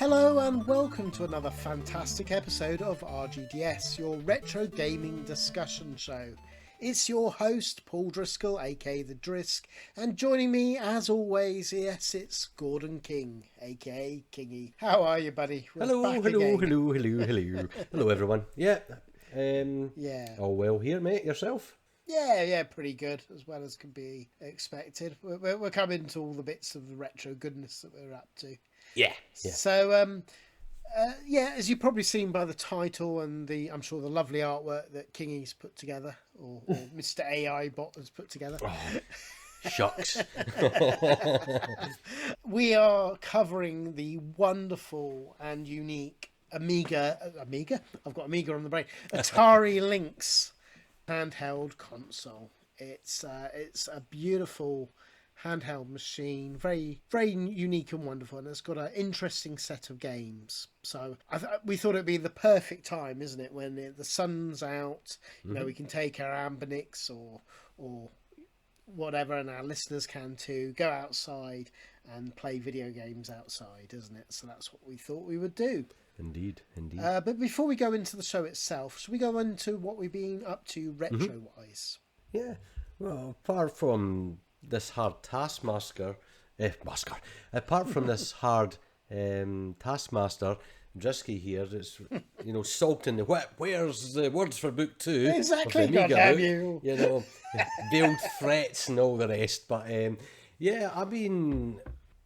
Hello and welcome to another fantastic episode of RGDS, your retro gaming discussion show. It's your host, Paul Driscoll, aka the Drisk, and joining me as always, yes, it's Gordon King, aka Kingy. How are you, buddy? Hello, everyone. Yeah, all well here, mate. Yourself? Yeah, pretty good, as well as can be expected. We're coming to all the bits of the retro goodness that we're up to. Yeah. So, as you've probably seen by the title and I'm sure the lovely artwork that Kingy's put together, or Mr. AI Bot has put together. Oh, shucks. We are covering the wonderful and unique Amiga? I've got Amiga on the brain. Atari Lynx handheld console. It's a beautiful handheld machine, very very unique and wonderful, and it's got an interesting set of games. So we thought it'd be the perfect time, isn't it, when the sun's out, you know, we can take our Ambinix or whatever, and our listeners can too, go outside and play video games outside, isn't it? So that's what we thought we would do. Indeed. But before we go into the show itself, should we go into what we've been up to retro-wise? Yeah. Well, apart from this hard taskmaster, apart from this hard taskmaster, Drisky here, it's soaked in the whip. Where's the words for book 2? Exactly, goddamn you. Veiled threats and all the rest. But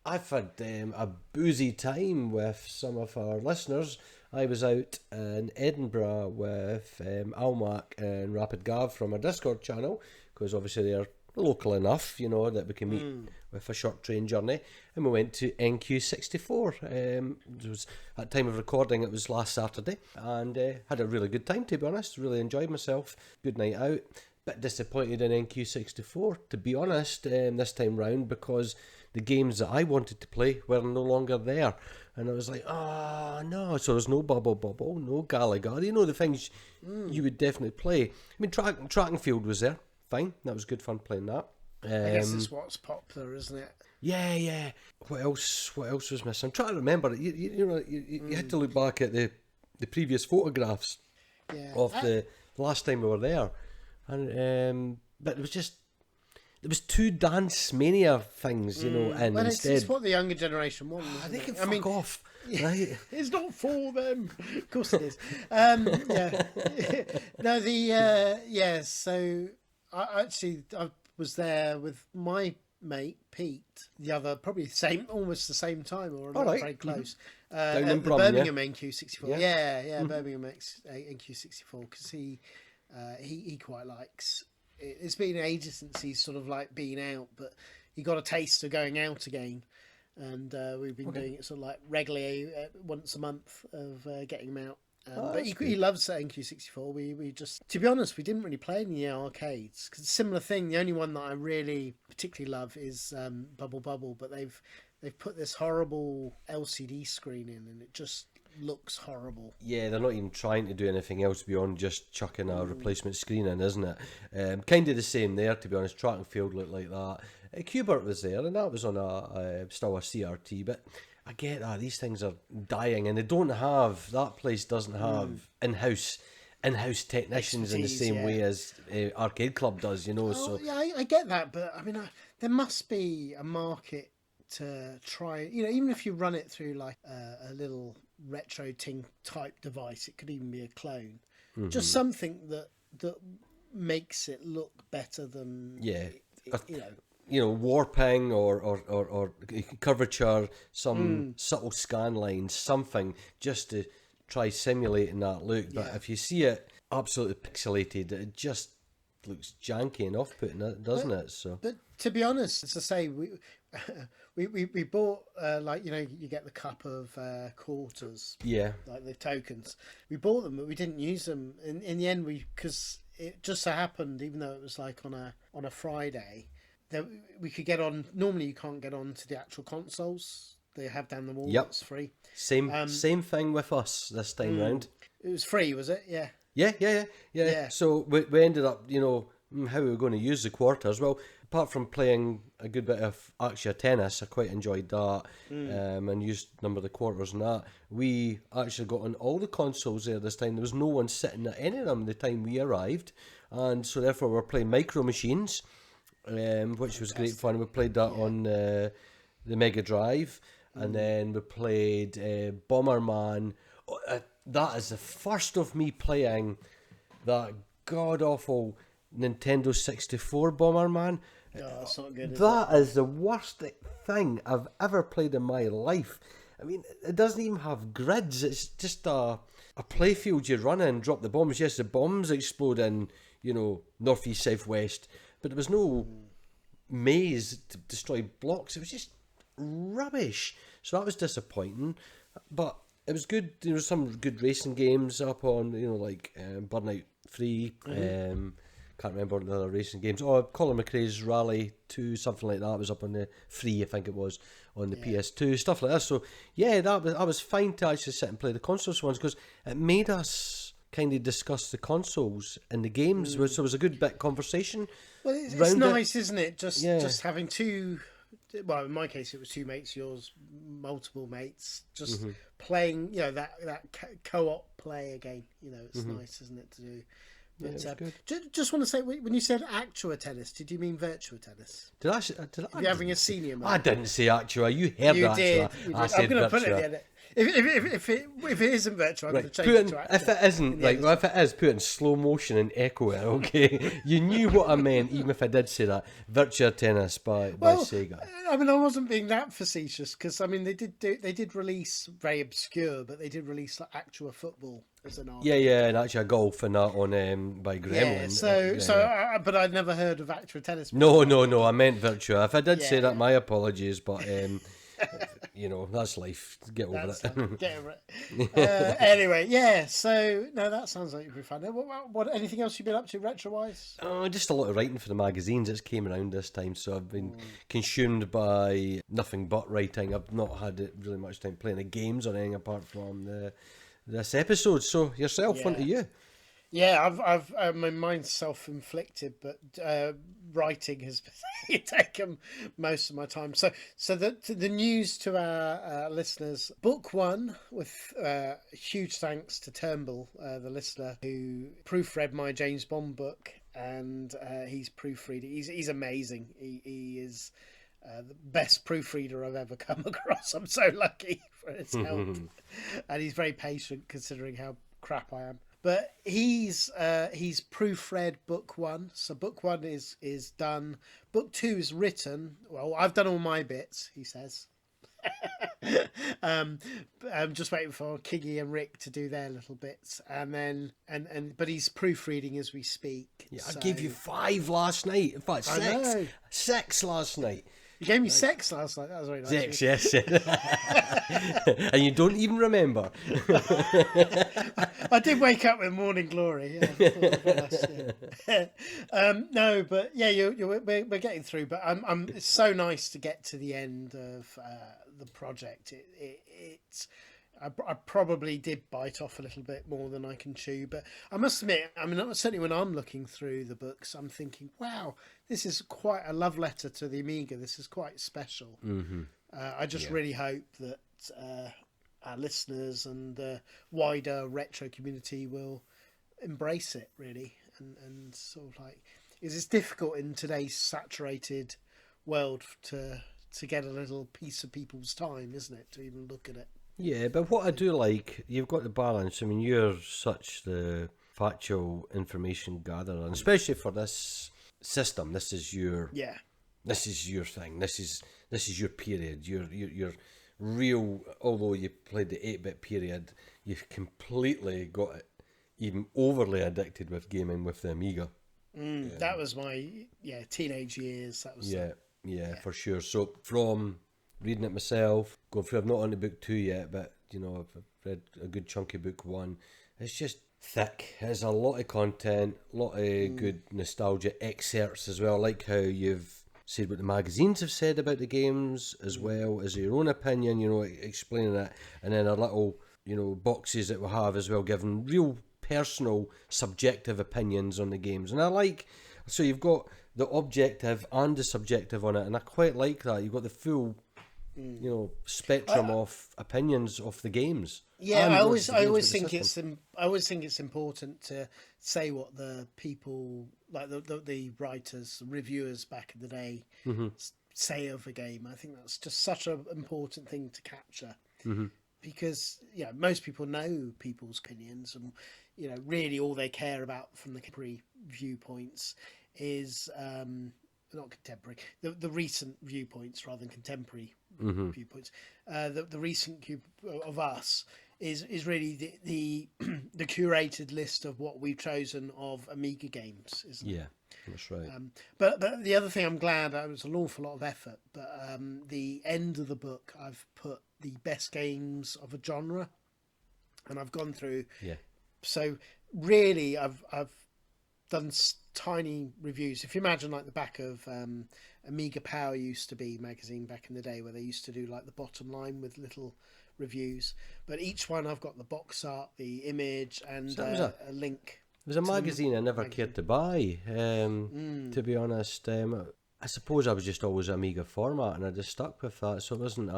I've had a boozy time with some of our listeners. I was out in Edinburgh with Almac and Rapid Gav from our Discord channel, because obviously they're local enough, that we can meet with a short train journey. And we went to NQ64. It was, at time of recording, it was last Saturday, and had a really good time, to be honest. Really enjoyed myself. Good night out. Bit disappointed in NQ64, to be honest, this time round, because the games that I wanted to play were no longer there. And I was like, oh no. So there's no Bubble Bubble, no Galaga, the things you would definitely play. I mean, track and field was there. Fine, that was good fun playing that. I guess it's what's popular, isn't it? Yeah. What else was missing? I'm trying to remember. You had to look back at the previous photographs of the last time we were there, and but there was 2 Dance Mania things, and well, instead it's what the younger generation want. they can fuck off. Right? It's not for them. Of course it is. No, So I was there with my mate Pete, probably almost the same time, or very close. Down in Brum, Birmingham NQ64. Yeah, Birmingham NQ64, because he quite likes. It's been ages since he's sort of like been out, but he got a taste of going out again, and we've been doing it sort of like regularly, once a month of getting him out. But he loves NQ64. We just, to be honest, we didn't really play in the arcades, because similar thing. The only one that I really particularly love is Bubble Bubble, but they've put this horrible LCD screen in, and it just looks horrible. Yeah, they're not even trying to do anything else beyond just chucking a replacement screen in, isn't it? Kind of the same there, to be honest. Track and field looked like that. Qbert was there, and that was on still a CRT, but I get that these things are dying, and that place doesn't have in-house technicians in the same way as Arcade Club does, So yeah, I get that, but I mean, there must be a market to try. Even if you run it through like a little retro ting type device, it could even be a clone. Just something that makes it look better than warping or curvature, some subtle scan lines, something just to try simulating that look. But if you see it absolutely pixelated, it just looks janky and off-putting, doesn't it? So, but to be honest, as I say, we bought you get the cup of quarters, like the tokens. We bought them, but we didn't use them. In the end, because it just so happened, even though it was like on a Friday, that we could get on. Normally, you can't get on to the actual consoles they have down the wall. Yep. It's free. Same thing with us this time round. It was free, was it? Yeah. Yeah. So we ended up, how we were going to use the quarters. Well, apart from playing a good bit of actually tennis, I quite enjoyed that, and used a number of the quarters and that. We actually got on all the consoles there this time. There was no one sitting at any of them the time we arrived, and so therefore we were playing Micro Machines, which was great fun. We played that on the Mega Drive, and then we played Bomberman. That is the first of me playing that god-awful Nintendo 64 Bomberman. Oh, that's not good, That is the worst thing I've ever played in my life. I mean, it doesn't even have grids. It's just a playfield you run in, drop the bombs. Yes, the bombs explode in, north, east, south, west, but there was no maze to destroy blocks. It was just rubbish. So that was disappointing. But it was good. There was some good racing games up on, like Burnout 3. Can't remember the other racing games. Oh, Colin McRae's Rally 2, something like that. It was up on the 3, I think it was, on the PS2, stuff like that. So, yeah, I was fine to actually sit and play the consoles ones because it made us kind of discuss the consoles and the games. So it was a good bit of conversation. Well, it's nice, isn't it? Just having two. Well, in my case, it was two mates. Yours, multiple mates, just playing. That co-op play again. It's nice, isn't it, to do? But, just want to say, when you said Actua tennis, did you mean virtual tennis? Did I? You're having a senior moment. I didn't say Actua. You heard you Actua. Did. I said I'm going to put it virtua. in it. If it isn't virtual, I'm going to change it to Actua. If it isn't, if it is, put it in slow motion and echo it, okay? You knew what I meant, even if I did say that. Virtual tennis by Sega. I mean, I wasn't being that facetious, because, I mean, they did release, very obscure, but they did release like Actua Football as an arcade. Yeah, and actually a golf and that on by Gremlin. But I'd never heard of Actua tennis. No, I meant Virtua. If I did say that, my apologies, but that's life. Get over it. Get over it. Anyway, yeah. So no, that sounds like it'd be fun. What anything else you've been up to retro-wise? Just a lot of writing for the magazines that's came around this time, so I've been consumed by nothing but writing. I've not had really much time playing the games or anything apart from this episode. So yourself, on to you. Yeah, I've my mind's self-inflicted, but writing has taken most of my time. So the news to our listeners: Book 1, with huge thanks to Turnbull, the listener who proofread my James Bond book, and he's proofreading. He's amazing. He is the best proofreader I've ever come across. I'm so lucky for his help, and he's very patient considering how crap I am. But he's proofread book 1, so book 1 is done. Book 2 is written. Well, I've done all my bits, he says. I'm just waiting for Kingy and Rick to do their little bits, and then but he's proofreading as we speak. Yeah, I gave you 5 last night. In fact, 6 last night. You gave me 6 last night. That was very nice. 6, yes. And you don't even remember. I did wake up with morning glory. Yeah. No, but yeah, we're getting through. But it's so nice to get to the end of the project. It's I probably did bite off a little bit more than I can chew, but I must admit, I mean, certainly when I'm looking through the books, I'm thinking, wow, this is quite a love letter to the Amiga. This is quite special. I just really hope that our listeners and the wider retro community will embrace it, really, and sort of like, because it's difficult in today's saturated world to get a little piece of people's time, isn't it, to even look at it. Yeah, but what I do like, you've got the balance. I mean, you're such the factual information gatherer, and especially for this system. This is your This is your thing. This is your period. Your real. Although you played the 8-bit period, you've completely got it, even overly addicted with gaming with the Amiga. That was my teenage years. That was yeah, for sure. So from reading it myself, going through, I've not on to book 2 yet, but I've read a good chunk of book 1. It's just thick. It's a lot of content, a lot of good nostalgia excerpts as well. I like how you've said what the magazines have said about the games, as well as your own opinion, explaining it, and then a little, boxes that we have as well, giving real personal, subjective opinions on the games. And I So you've got the objective and the subjective on it, and I quite like that. You've got the full, spectrum of opinions of the games. Yeah, And I not just the games, always but the think system. I always think it's important to say what the people, like the writers, the reviewers back in the day, say of a game. I think that's just such an important thing to capture, because most people know people's opinions, and really all they care about from the contemporary viewpoints is not contemporary, the recent viewpoints rather than contemporary viewpoints. The recent cube of us is really the the curated list of what we've chosen of Amiga games, isn't it? Yeah, that's right. But the other thing, I'm glad, it was an awful lot of effort, but the end of the book, I've put the best games of a genre, and I've gone through. Yeah. So really, I've done tiny reviews. If you imagine like the back of Amiga Power used to be magazine back in the day, where they used to do like the bottom line with little reviews, but each one I've got the box art, the image, and So that was a link. It was a magazine I never cared to buy, to be honest. I suppose I was just always Amiga format, and I just stuck with that. So it wasn't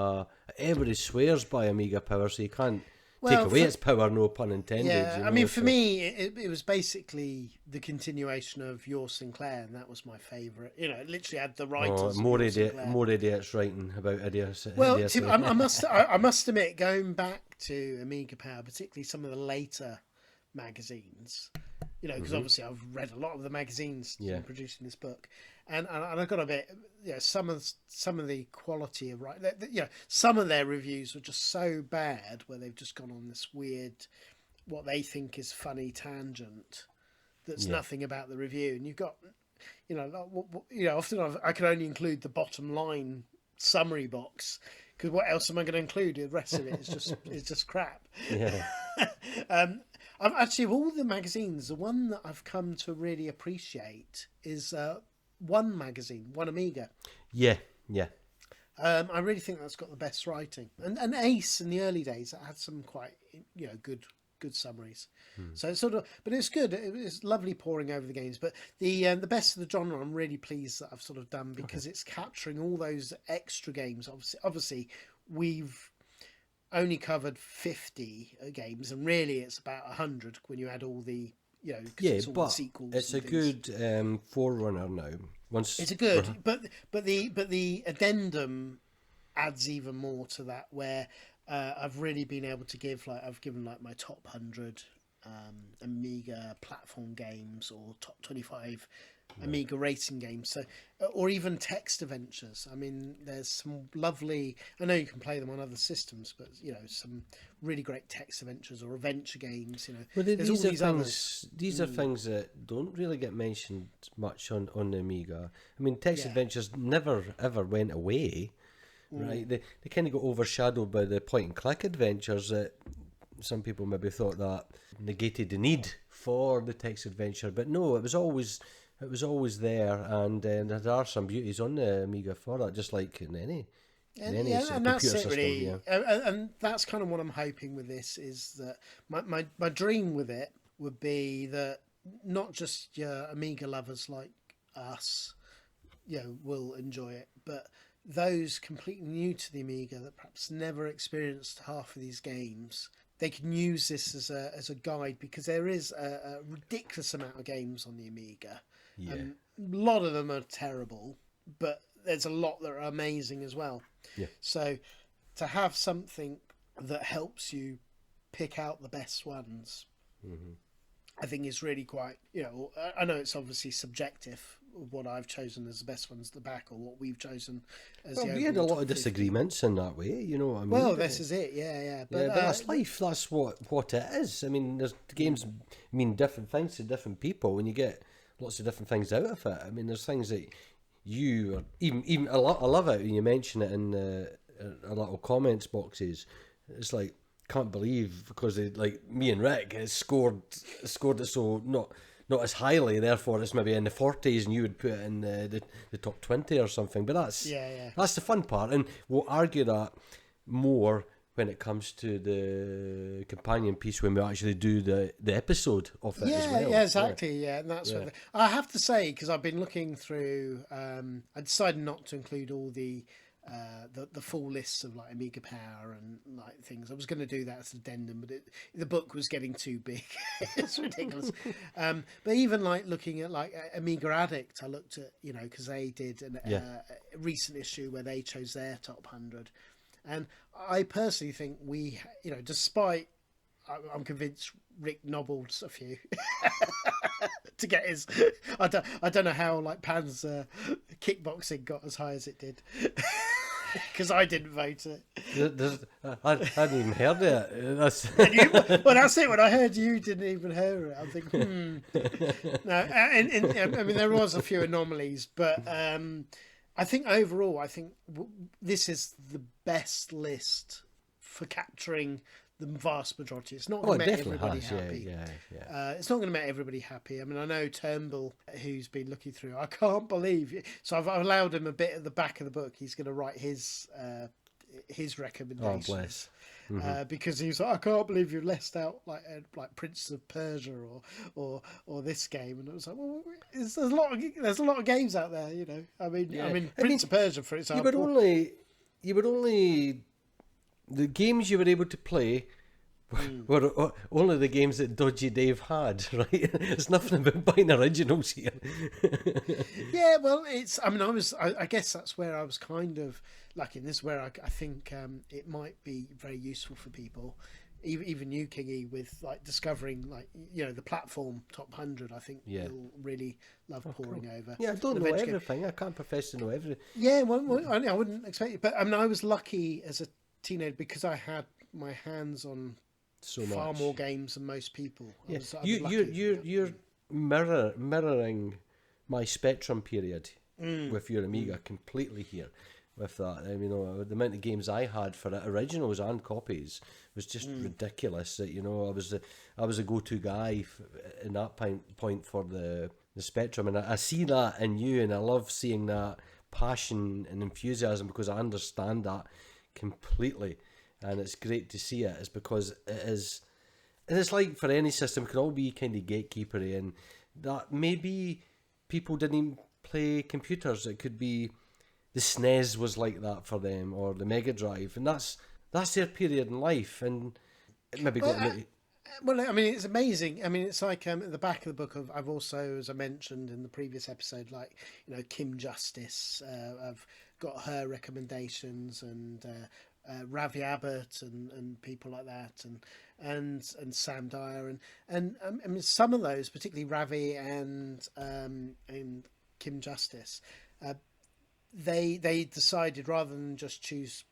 everybody swears by Amiga Power, so you can't take away its power, no pun intended. Yeah, I mean, for me, it was basically the continuation of Your Sinclair, and that was my favourite. It literally had the writers. More idiots writing about idiots. Well, idiots. I must admit, going back to Amiga Power, particularly some of the later magazines, because obviously I've read a lot of the magazines in producing this book, and I got a bit, some of the quality of some of their reviews were just so bad, where they've just gone on this weird, what they think is funny tangent that's nothing about the review, and you've got, often I can only include the bottom line summary box, because what else am I going to include? The rest of it is just crap. Yeah. I've actually, of all the magazines, the one that I've come to really appreciate is One magazine, One Amiga. Yeah. I really think that's got the best writing, and Ace in the early days that had some quite good summaries. So it's sort of, but it's good. It's lovely poring over the games. But the best of the genre, I'm really pleased that I've sort of done, because it's capturing all those extra games. Obviously, we've only covered 50 games, and really it's about 100 when you add all the it's all but the sequels. It's a good forerunner now. It's a good, but the addendum adds even more to that, where I've really been able to give, I've given my top 100 Amiga platform games, or top 25 Amiga racing games, so or even text adventures. I mean, there's some lovely, I know you can play them on other systems, but some really great text adventures or adventure games. Well, there's all these things. These are things that don't really get mentioned much on the Amiga. I mean, text adventures never ever went away, right? They kind of got overshadowed by the point and click adventures that some people maybe thought that negated the need for the text adventure, but no, it was always there, and there are some beauties on the Amiga for that, just like in any and computer that's it, system. really. Yeah. And that's kind of what I'm hoping with this, is that my dream with it would be that not just your Amiga lovers like us, will enjoy it, but those completely new to the Amiga that perhaps never experienced half of these games, they can use this as a guide, because there is a ridiculous amount of games on the Amiga. Yeah. A lot of them are terrible, but there's a lot that are amazing as well. Yeah. So to have something that helps you pick out the best ones, I think is really quite, I know it's obviously subjective, what I've chosen as the best ones at the back, or what we've chosen as the we had a overall lot of top 50. disagreements in that way, you know what I mean? Well, this is it, yeah. But that's life. That's what it is. I mean, there's games mean different things to different people, and you get lots of different things out of it. I mean, there's things that you are, even I love it when you mention it in a little comments boxes. It's like, can't believe, because they, like me and Rick has scored it so not as highly, therefore it's maybe in the 40s, and you would put it in the top 20 or something. But that's the fun part, and we'll argue that more when it comes to the companion piece when we actually do the episode of it as well. Yeah, exactly. Yeah, and that's Yeah. what I have to say, because I've been looking through. I decided not to include all the full lists of like Amiga Power and like things. I was going to do that as an addendum, but the book was getting too big. It's ridiculous. But even like looking at like Amiga Addict, I looked at, you know, because they did a recent issue where they chose their top 100. And I personally think we, you know, despite, I'm convinced Rick nobbled a few to get his. I don't know how like Pan's kickboxing got as high as it did, because I didn't vote it. I hadn't even heard it. Well, that's it. When I heard you didn't even hear it, I think, no. And I mean, there was a few anomalies, but I think overall, this is the best list for capturing the vast majority. It's not going to make everybody happy. Yeah. It's not going to make everybody happy. I mean, I know Turnbull, who's been looking through, I can't believe. So I've allowed him a bit at the back of the book. He's going to write his recommendations. Oh, bless. Mm-hmm. Because he was like, I can't believe you left out like Prince of Persia or this game, and I was like, well, there's a lot of games out there, you know. I mean, Prince of Persia, for example. You would only the games you were able to play were only the games that Dodgy Dave had, right? It's nothing about buying originals here. Yeah, well, I guess that's where I was kind of lucky. And this is where I think it might be very useful for people, even you, Kingy, with like discovering, like, you know, the platform top 100. I think you'll really love poring over. Yeah, I don't know everything. I can't profess to know everything. Yeah, well, I wouldn't expect it, but I mean, I was lucky as a teenager because I had my hands on far more games than most people. Yeah. You're mirroring my Spectrum period with your Amiga completely here. With that, I mean, the amount of games I had for it, originals and copies, was just ridiculous. That, you know, I was a go-to guy in that point for the Spectrum, and I see that in you, and I love seeing that passion and enthusiasm, because I understand that completely, and it's great to see it. It's because it is, and it's like for any system, it can all be kind of gatekeepery, and that maybe people didn't even play computers. It could be the SNES was like that for them, or the Mega Drive, and that's their period in life, and it maybe got. Well, I mean, it's amazing. I mean, it's like at the back of the book, I've also, as I mentioned in the previous episode, like, you know, Kim Justice. I've got her recommendations, and Ravi Abbott and people like that, and Sam Dyer, and I mean, some of those, particularly Ravi and Kim Justice, they decided, rather than just choose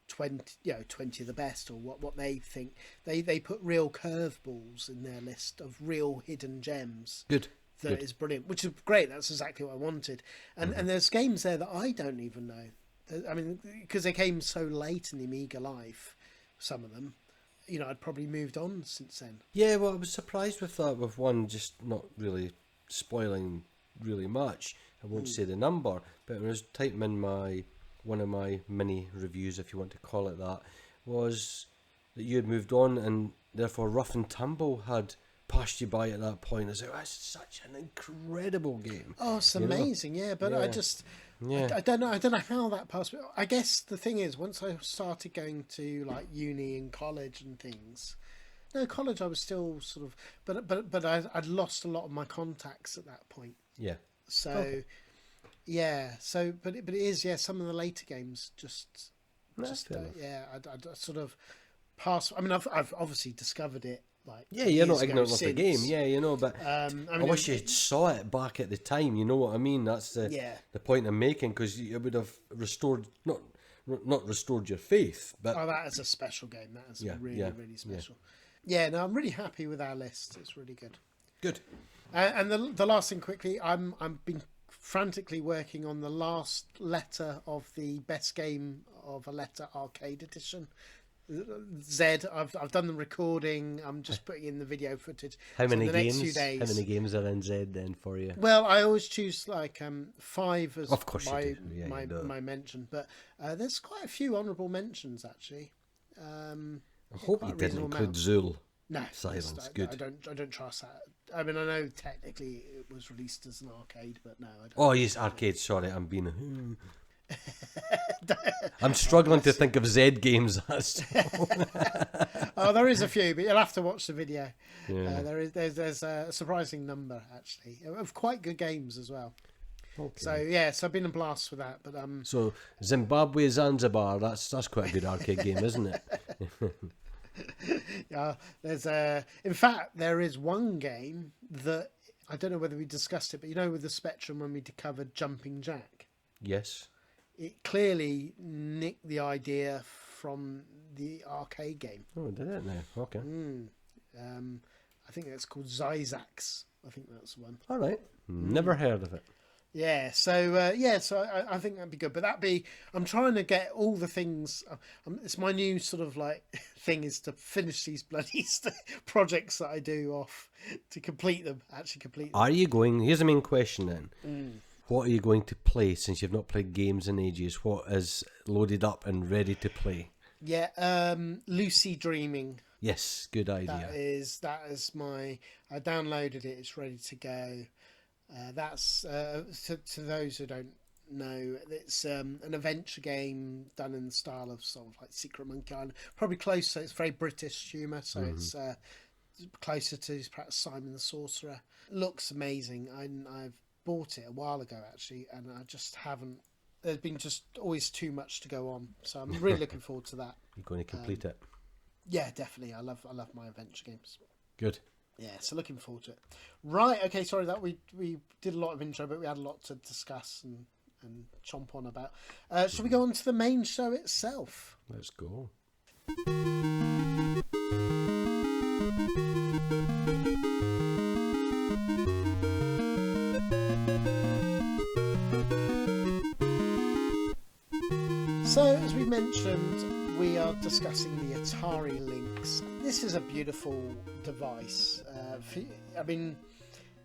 20 of the best, or what they think, they put real curveballs in their list of real hidden gems. Good. Is brilliant, which is great. That's exactly what I wanted. And there's games there that I don't even know. I mean, because they came so late in the Amiga life, some of them, you know, I'd probably moved on since then. Yeah, well, I was surprised with that, with one, just not really spoiling really much. I won't say the number, but when I was typing in one of my mini reviews, if you want to call it that, was that you had moved on, and therefore Rough and Tumble had passed you by at that point. I was like, that's such an incredible game. Oh, it's amazing, yeah. But I just, I don't know how that passed. I guess the thing is, once I started going to like uni and college and things. No, college I was still sort of, but I'd lost a lot of my contacts at that point. Yeah. So, but it is, some of the later games just I sort of passed. I mean, I've obviously discovered it. Like, you're not ignorant of the game, but I wish you saw it back at the time. You know what I mean? That's the point I'm making, because it would have restored not restored your faith, but that is a special game. That is really special. Yeah, no, I'm really happy with our list. It's really good. Good. And the last thing quickly, I'm been frantically working on the last letter of the best game of a letter arcade edition. Z. I've done the recording. I'm just putting in the video footage. How many games? Next few days. How many games are in Z then for you? Well, I always choose like 5 as of course my mention, but there's quite a few honourable mentions actually. I hope you didn't include Zool. No, Silence, good. I don't trust that. I mean, I know technically it was released as an arcade, but no, I don't. Oh, yes, arcade. Sorry, I'm being. I'm struggling to think of Z games. Oh, there is a few, but you'll have to watch the video. Yeah. There's a surprising number actually of quite good games as well. Okay. So yeah, so I've been a blast with that. But So Zimbabwe Zanzibar, that's quite a good arcade game, isn't it? yeah, in fact there is one game that I don't know whether we discussed it, but you know, with the Spectrum when we covered Jumping Jack, Yes. it clearly nicked the idea from the arcade game. Oh, did it now? Okay. I think that's called Zyzax. I think that's the one. All right. Never heard of it. Yeah, so I think that'd be good. But I'm trying to get all the things. It's my new sort of like thing is to finish these bloody projects that I do off to complete them. Actually, complete them. Are you going? Here's the main question then. What are you going to play since you've not played games in ages? What is loaded up and ready to play? Yeah, Lucy Dreaming. Yes, good idea. That is my. I downloaded it. It's ready to go. That's to those who don't know, it's an adventure game done in the style of sort of like Secret Monkey Island, probably close. So it's very British humour, so it's closer to perhaps Simon the Sorcerer. Looks amazing. I've bought it a while ago actually, and I just haven't. There's been just always too much to go on, so I'm really looking forward to that. You're going to complete it. Yeah, definitely. I love my adventure games. Good. Yeah, so looking forward to it. Right, okay, sorry that we did a lot of intro, but we had a lot to discuss and chomp on about. Shall we go on to the main show itself? Let's go. So, as we mentioned, we are discussing the Atari Lynx. This is a beautiful device.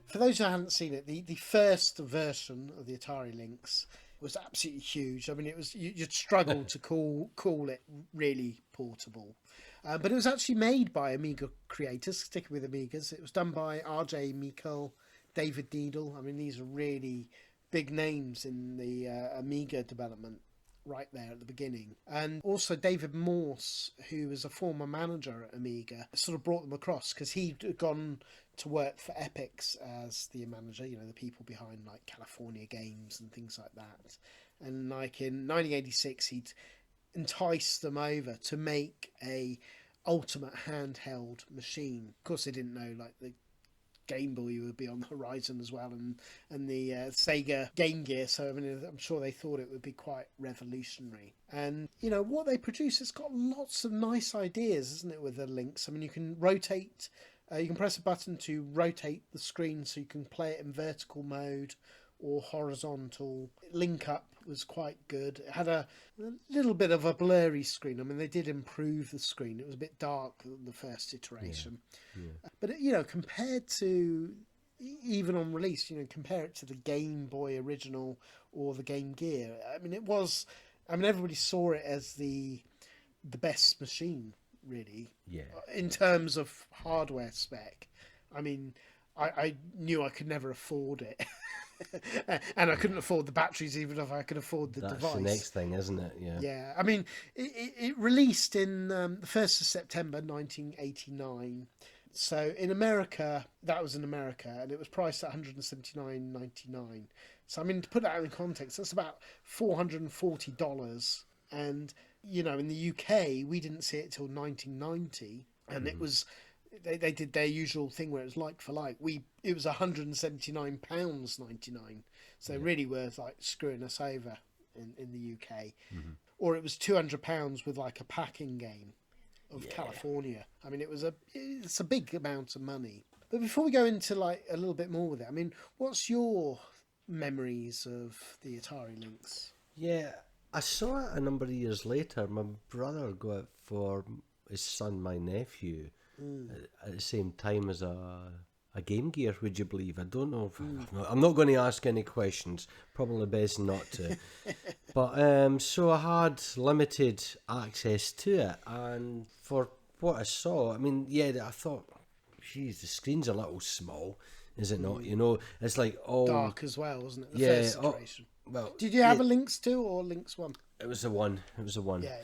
For those who haven't seen it, the first version of the Atari Lynx was absolutely huge. I mean, it was you'd struggle to call it really portable. But it was actually made by Amiga creators, sticking with Amigas. It was done by R.J. Meikle, David Needle. I mean, these are really big names in the Amiga development right there at the beginning. And also David Morse, who was a former manager at Amiga, sort of brought them across because he'd gone to work for Epix as the manager, you know, the people behind like California Games and things like that. And like in 1986, he'd enticed them over to make a ultimate handheld machine. Of course, they didn't know like the Game Boy would be on the horizon as well, and the Sega Game Gear. So I mean, I'm sure they thought it would be quite revolutionary. And you know what they produce, it's got lots of nice ideas, isn't it? With the Lynx, I mean, you can rotate. You can press a button to rotate the screen, so you can play it in vertical mode or horizontal. Link Up was quite good. It had a little bit of a blurry screen. I mean, they did improve the screen. It was a bit dark in the first iteration. Yeah. But, you know, compared to, even on release, you know, compare it to the Game Boy original or the Game Gear. I mean, everybody saw it as the best machine, really. Yeah. In terms of hardware spec. I mean, I knew I could never afford it. And I couldn't afford the batteries even if I could afford the device. That's the next thing, isn't it? Yeah. Yeah. I mean, it released in the 1st of September 1989. So in America, that was in America, and it was priced at $179.99. So I mean, to put that in context, that's about $440. And you know, in the UK, we didn't see it till 1990, and it was. They did their usual thing where it was like for like. It was £179.99, so they really were like screwing us over in the UK. Or it was £200 with like a packing game of California. I mean, it's a big amount of money. But before we go into like a little bit more with it, I mean, what's your memories of the Atari Lynx? Yeah, I saw it a number of years later. My brother got it for his son, my nephew. At the same time as a a Game Gear, would you believe? I don't know. I'm not going to ask any questions. Probably best not to. But so I had limited access to it, and for what I saw, I mean, yeah, I thought, geez, the screen's a little small, is it not? You know, it's like Dark as well, wasn't it? The yeah, first iteration. well, Did you have a Lynx 2 or Lynx 1? it was the one. It was the one. Yeah.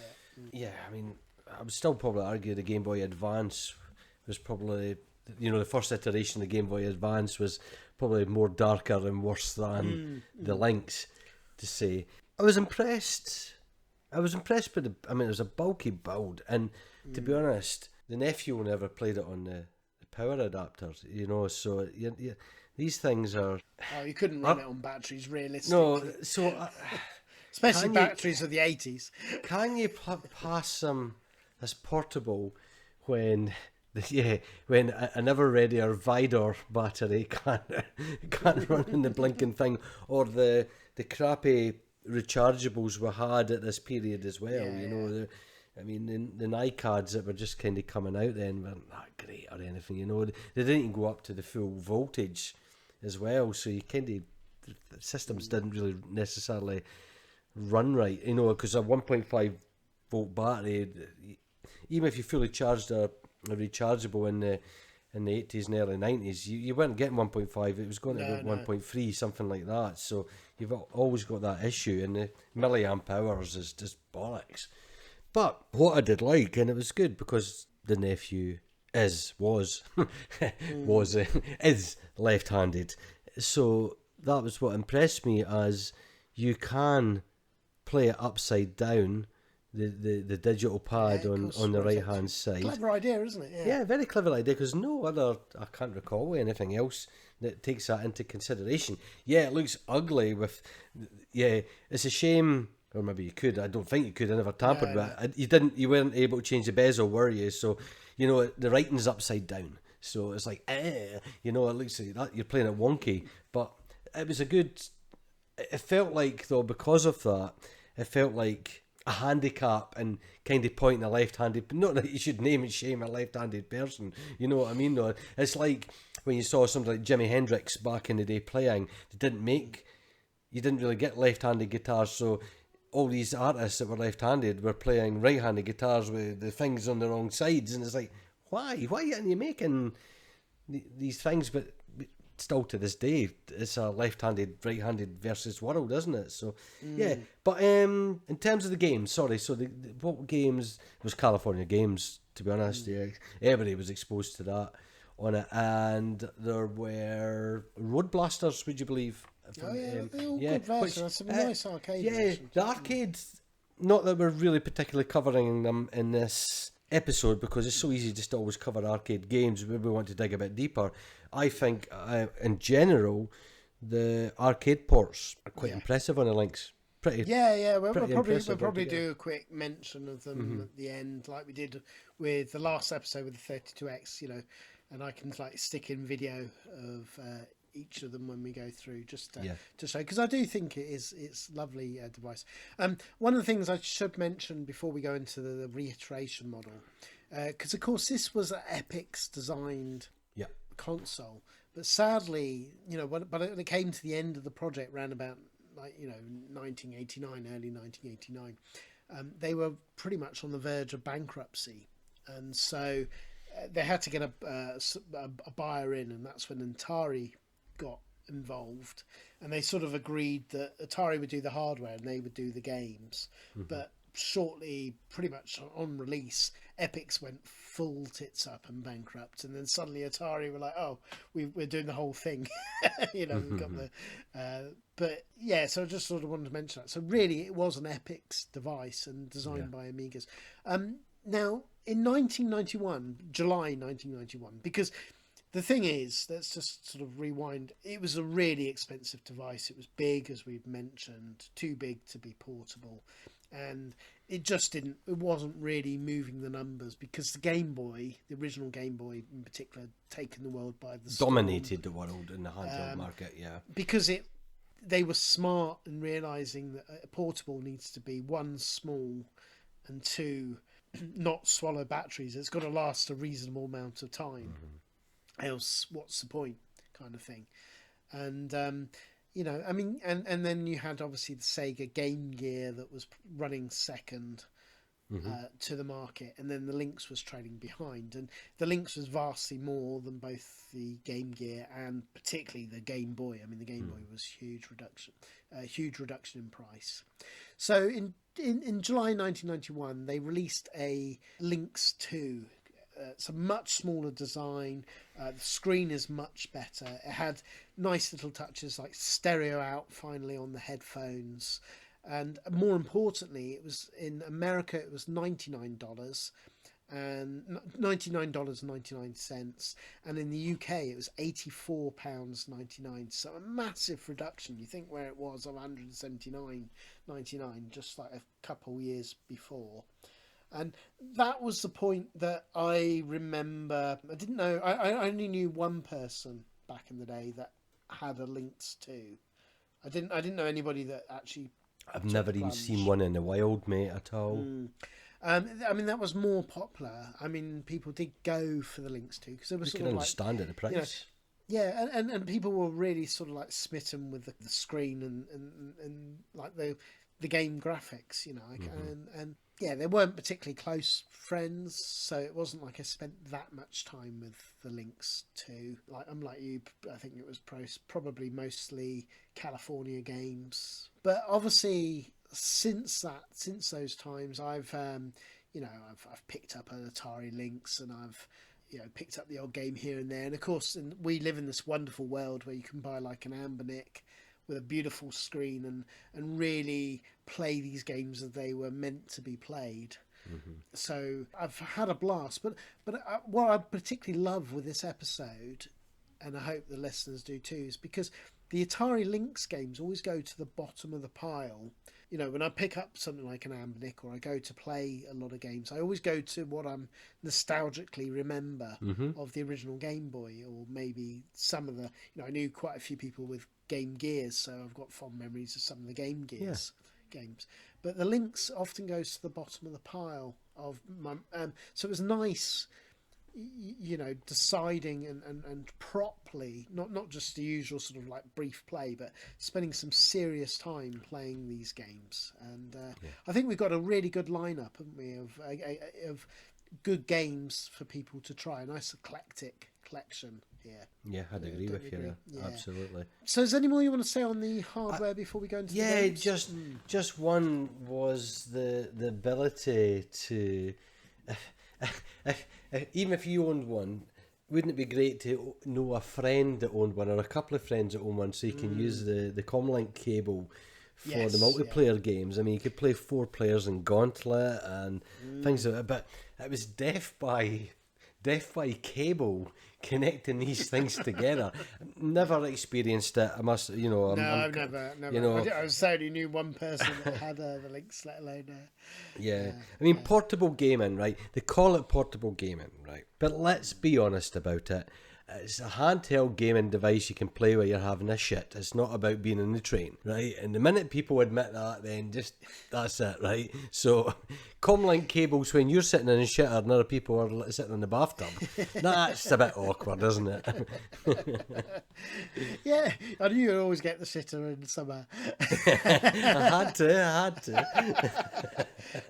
Yeah, I mean, I would still probably argue the Game Boy Advance was probably, the first iteration of the Game Boy Advance was probably more darker and worse than the Lynx, to say. I was impressed. I was impressed with it was a bulky build, and to be honest, the nephew never played it on the power adapters, so these things are... Oh, you couldn't run it on batteries, realistically. No, so... Especially batteries of the 80s. Can you pass them as portable when an ever-readier Vidor battery can't run in the blinking thing, or the crappy rechargeables we had at this period as well? The NiCads that were just kind of coming out then weren't that great or anything. They didn't even go up to the full voltage as well, so you kind of, the systems didn't really necessarily run right, because a 1.5 volt battery, even if you fully charged a rechargeable in the 80s and early 90s, you weren't getting 1.5, it was going to be 1.3, something like that. So you've always got that issue, and the milliamp hours is just bollocks. But what I did like, and it was good because the nephew is left-handed, so that was what impressed me, as you can play it upside down, the digital pad on the right hand side. Clever idea, isn't it? Yeah, very clever idea, because I can't recall anything else that takes that into consideration. Yeah, it looks ugly it's a shame, or maybe you could, I don't think you could, I never tampered with it. You weren't able to change the bezel, were you? So, the writing's upside down. So it's like, it looks like that, you're playing it wonky. But it was it felt like, though, because of that, it felt like a handicap, and kind of pointing a left-handed, not that you should name and shame a left-handed person, you know what I mean, though. It's like when you saw somebody like Jimi Hendrix back in the day playing, you didn't really get left-handed guitars, so all these artists that were left-handed were playing right-handed guitars with the things on the wrong sides, and it's like, why aren't you making these things? But still to this day, it's a left-handed, right-handed versus world, isn't it? So yeah, but in terms of the games, so what games was California Games, to be honest. Yeah, everybody was exposed to that on it, and there were Road Blasters, would you believe? They're all good versions. Some nice arcade versions. The arcades, not that we're really particularly covering them in this episode, because it's so easy just to always cover arcade games. Maybe we want to dig a bit deeper. I think, in general, the arcade ports are quite impressive on the Lynx. We'll probably do a quick mention of them at the end, like we did with the last episode with the 32X, and I can stick in video of each of them when we go through, just to show, because I do think it's lovely device. One of the things I should mention before we go into the reiteration model, because of course this was an Epic's designed console, but sadly, when it came to the end of the project around about 1989, early 1989, they were pretty much on the verge of bankruptcy, and so they had to get a buyer in, and that's when Atari got involved, and they sort of agreed that Atari would do the hardware and they would do the games. But shortly, pretty much on release, Epix went full tits up and bankrupt, and then suddenly Atari were like, oh, we're doing the whole thing. We've got the but yeah, so I just sort of wanted to mention that. So really it was an Epix device and designed by Amigas. Now in 1991, July 1991, because the thing is, let's just sort of rewind. It was a really expensive device. It was big, as we've mentioned, too big to be portable. And it wasn't really moving the numbers, because the Game Boy, the original Game Boy in particular, had taken the world by the storm. Dominated the world in the handheld market, because they were smart in realising that a portable needs to be, one, small, and two, not swallow batteries. It's got to last a reasonable amount of time. else, what's the point, kind of thing. And you know, I mean, and then you had obviously the Sega Game Gear that was running second to the market, and then the Lynx was trailing behind, and the Lynx was vastly more than both the Game Gear and particularly the Game Boy. I mean, the Game Boy was huge reduction in price. So in July 1991, they released a Lynx 2. It's a much smaller design. The screen is much better. It had nice little touches like stereo out finally on the headphones. And more importantly, it was in America, it was $99 and $99.99. And in the UK, it was £84.99. So a massive reduction. You think where it was $179.99 just like a couple years before. And that was the point that I remember. I didn't know. I only knew one person back in the day that had a Lynx 2. I didn't know anybody that actually. I've never even seen one in the wild, mate, at all. I mean, that was more popular. I mean, people did go for the Lynx 2 because it was You sort can of understand like, it, the price. yeah, and people were really sort of like smitten with the screen and like the game graphics, you know, and yeah, they weren't particularly close friends, so it wasn't like I spent that much time with the Lynx 2. Like, unlike you, I think it was probably mostly California games. But obviously, since those times, I've picked up an Atari Lynx, and I've picked up the odd game here and there. And of course, we live in this wonderful world where you can buy like an Ambernick with a beautiful screen and really play these games as they were meant to be played. So I've had a blast. But what I particularly love with this episode, and I hope the listeners do too, is because the Atari Lynx games always go to the bottom of the pile. You know, when I pick up something like an Ambernick or I go to play a lot of games, I always go to what I'm nostalgically remember of the original Game Boy, or maybe some of the, I knew quite a few people with Game Gears, so I've got fond memories of some of the Game Gears games. But the Lynx often goes to the bottom of the pile of my, so it was nice, deciding and properly, not just the usual sort of like brief play, but spending some serious time playing these games. And I think we've got a really good lineup, haven't we, of good games for people to try. A nice eclectic collection here. Yeah, I'd agree with you. Yeah. Absolutely. So, is there any more you want to say on the hardware before we go into the games? Just one was the ability to. Even if you owned one, wouldn't it be great to know a friend that owned one or a couple of friends that own one, so you can use the Comlink cable for the multiplayer games? I mean, you could play 4 players in Gauntlet and things like that, but it was death by cable connecting these things together. Never experienced it. I must, I've never. I was saying, you knew one person that had the Lynx, let alone. I mean, portable gaming, right? They call it portable gaming, right? But let's be honest about it. It's a handheld gaming device you can play while you're having a shit. It's not about being in the train, right? And the minute people admit that, then that's it, right? So, Comlink cables when you're sitting in a shitter and other people are sitting in the bathtub, that's a bit awkward, isn't it? Yeah, I knew you'd always get the shitter in summer. I had to.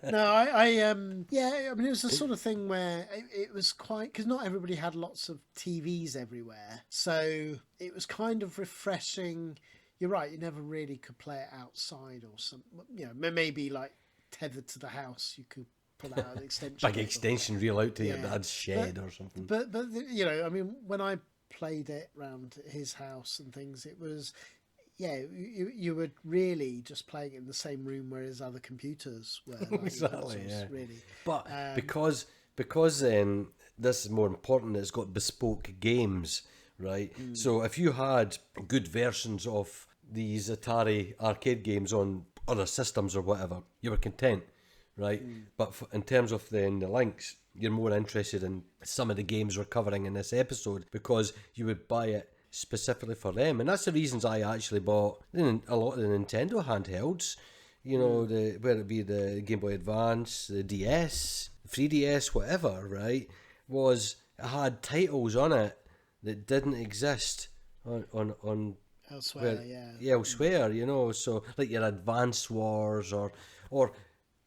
No, I mean, it was the sort of thing where it was quite, because not everybody had lots of TVs everywhere, so it was kind of refreshing. You're right, you never really could play it outside or something. Maybe like tethered to the house, you could pull out an extension. Big extension reel out to your dad's shed or something. But I mean, when I played it round his house and things, it was, you were really just playing it in the same room where his other computers were. Like, exactly, really. But because this is more important, it's got bespoke games, right? So if you had good versions of these Atari arcade games on other systems or whatever, you were content, right? But in terms of the Lynx, you're more interested in some of the games we're covering in this episode because you would buy it specifically for them. And that's the reasons I actually bought a lot of the Nintendo handhelds, whether it be the Game Boy Advance, the DS, 3DS, whatever, right? Was it had titles on it that didn't exist on Elsewhere, elsewhere, you know. So like your Advance Wars or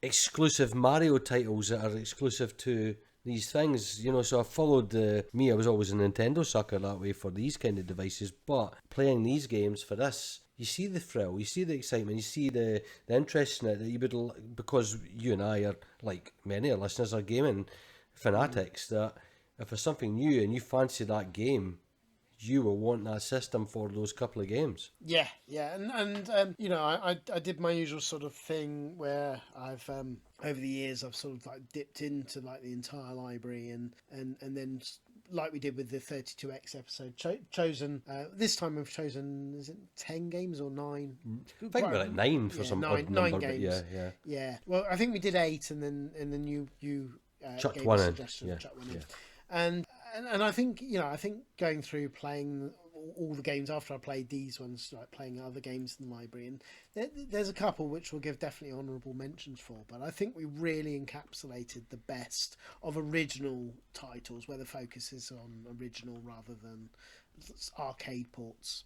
exclusive Mario titles that are exclusive to these things, you know. So I followed me. I was always a Nintendo sucker that way for these kind of devices, but playing these games for this, you see the thrill, you see the excitement, you see the interest in it that you would, because you and I are, like many of our listeners, are gaming fanatics. That if there's something new and you fancy that game, you will want that system for those couple of games. Yeah, and you know, I did my usual sort of thing where I've over the years I've sort of like dipped into like the entire library and then like we did with the 32X episode, chosen this time we've chosen, is it 10 games or 9? I think we're at 9 for some odd number, nine games. Yeah. Well, I think we did 8, and then you chucked gave one a in. suggestion of chuck one in. And I think, you know, I think going through playing all the games after I played these ones, like playing other games in the library, and there's a couple which we'll give definitely honourable mentions for, but I think we really encapsulated the best of original titles, where the focus is on original rather than arcade ports.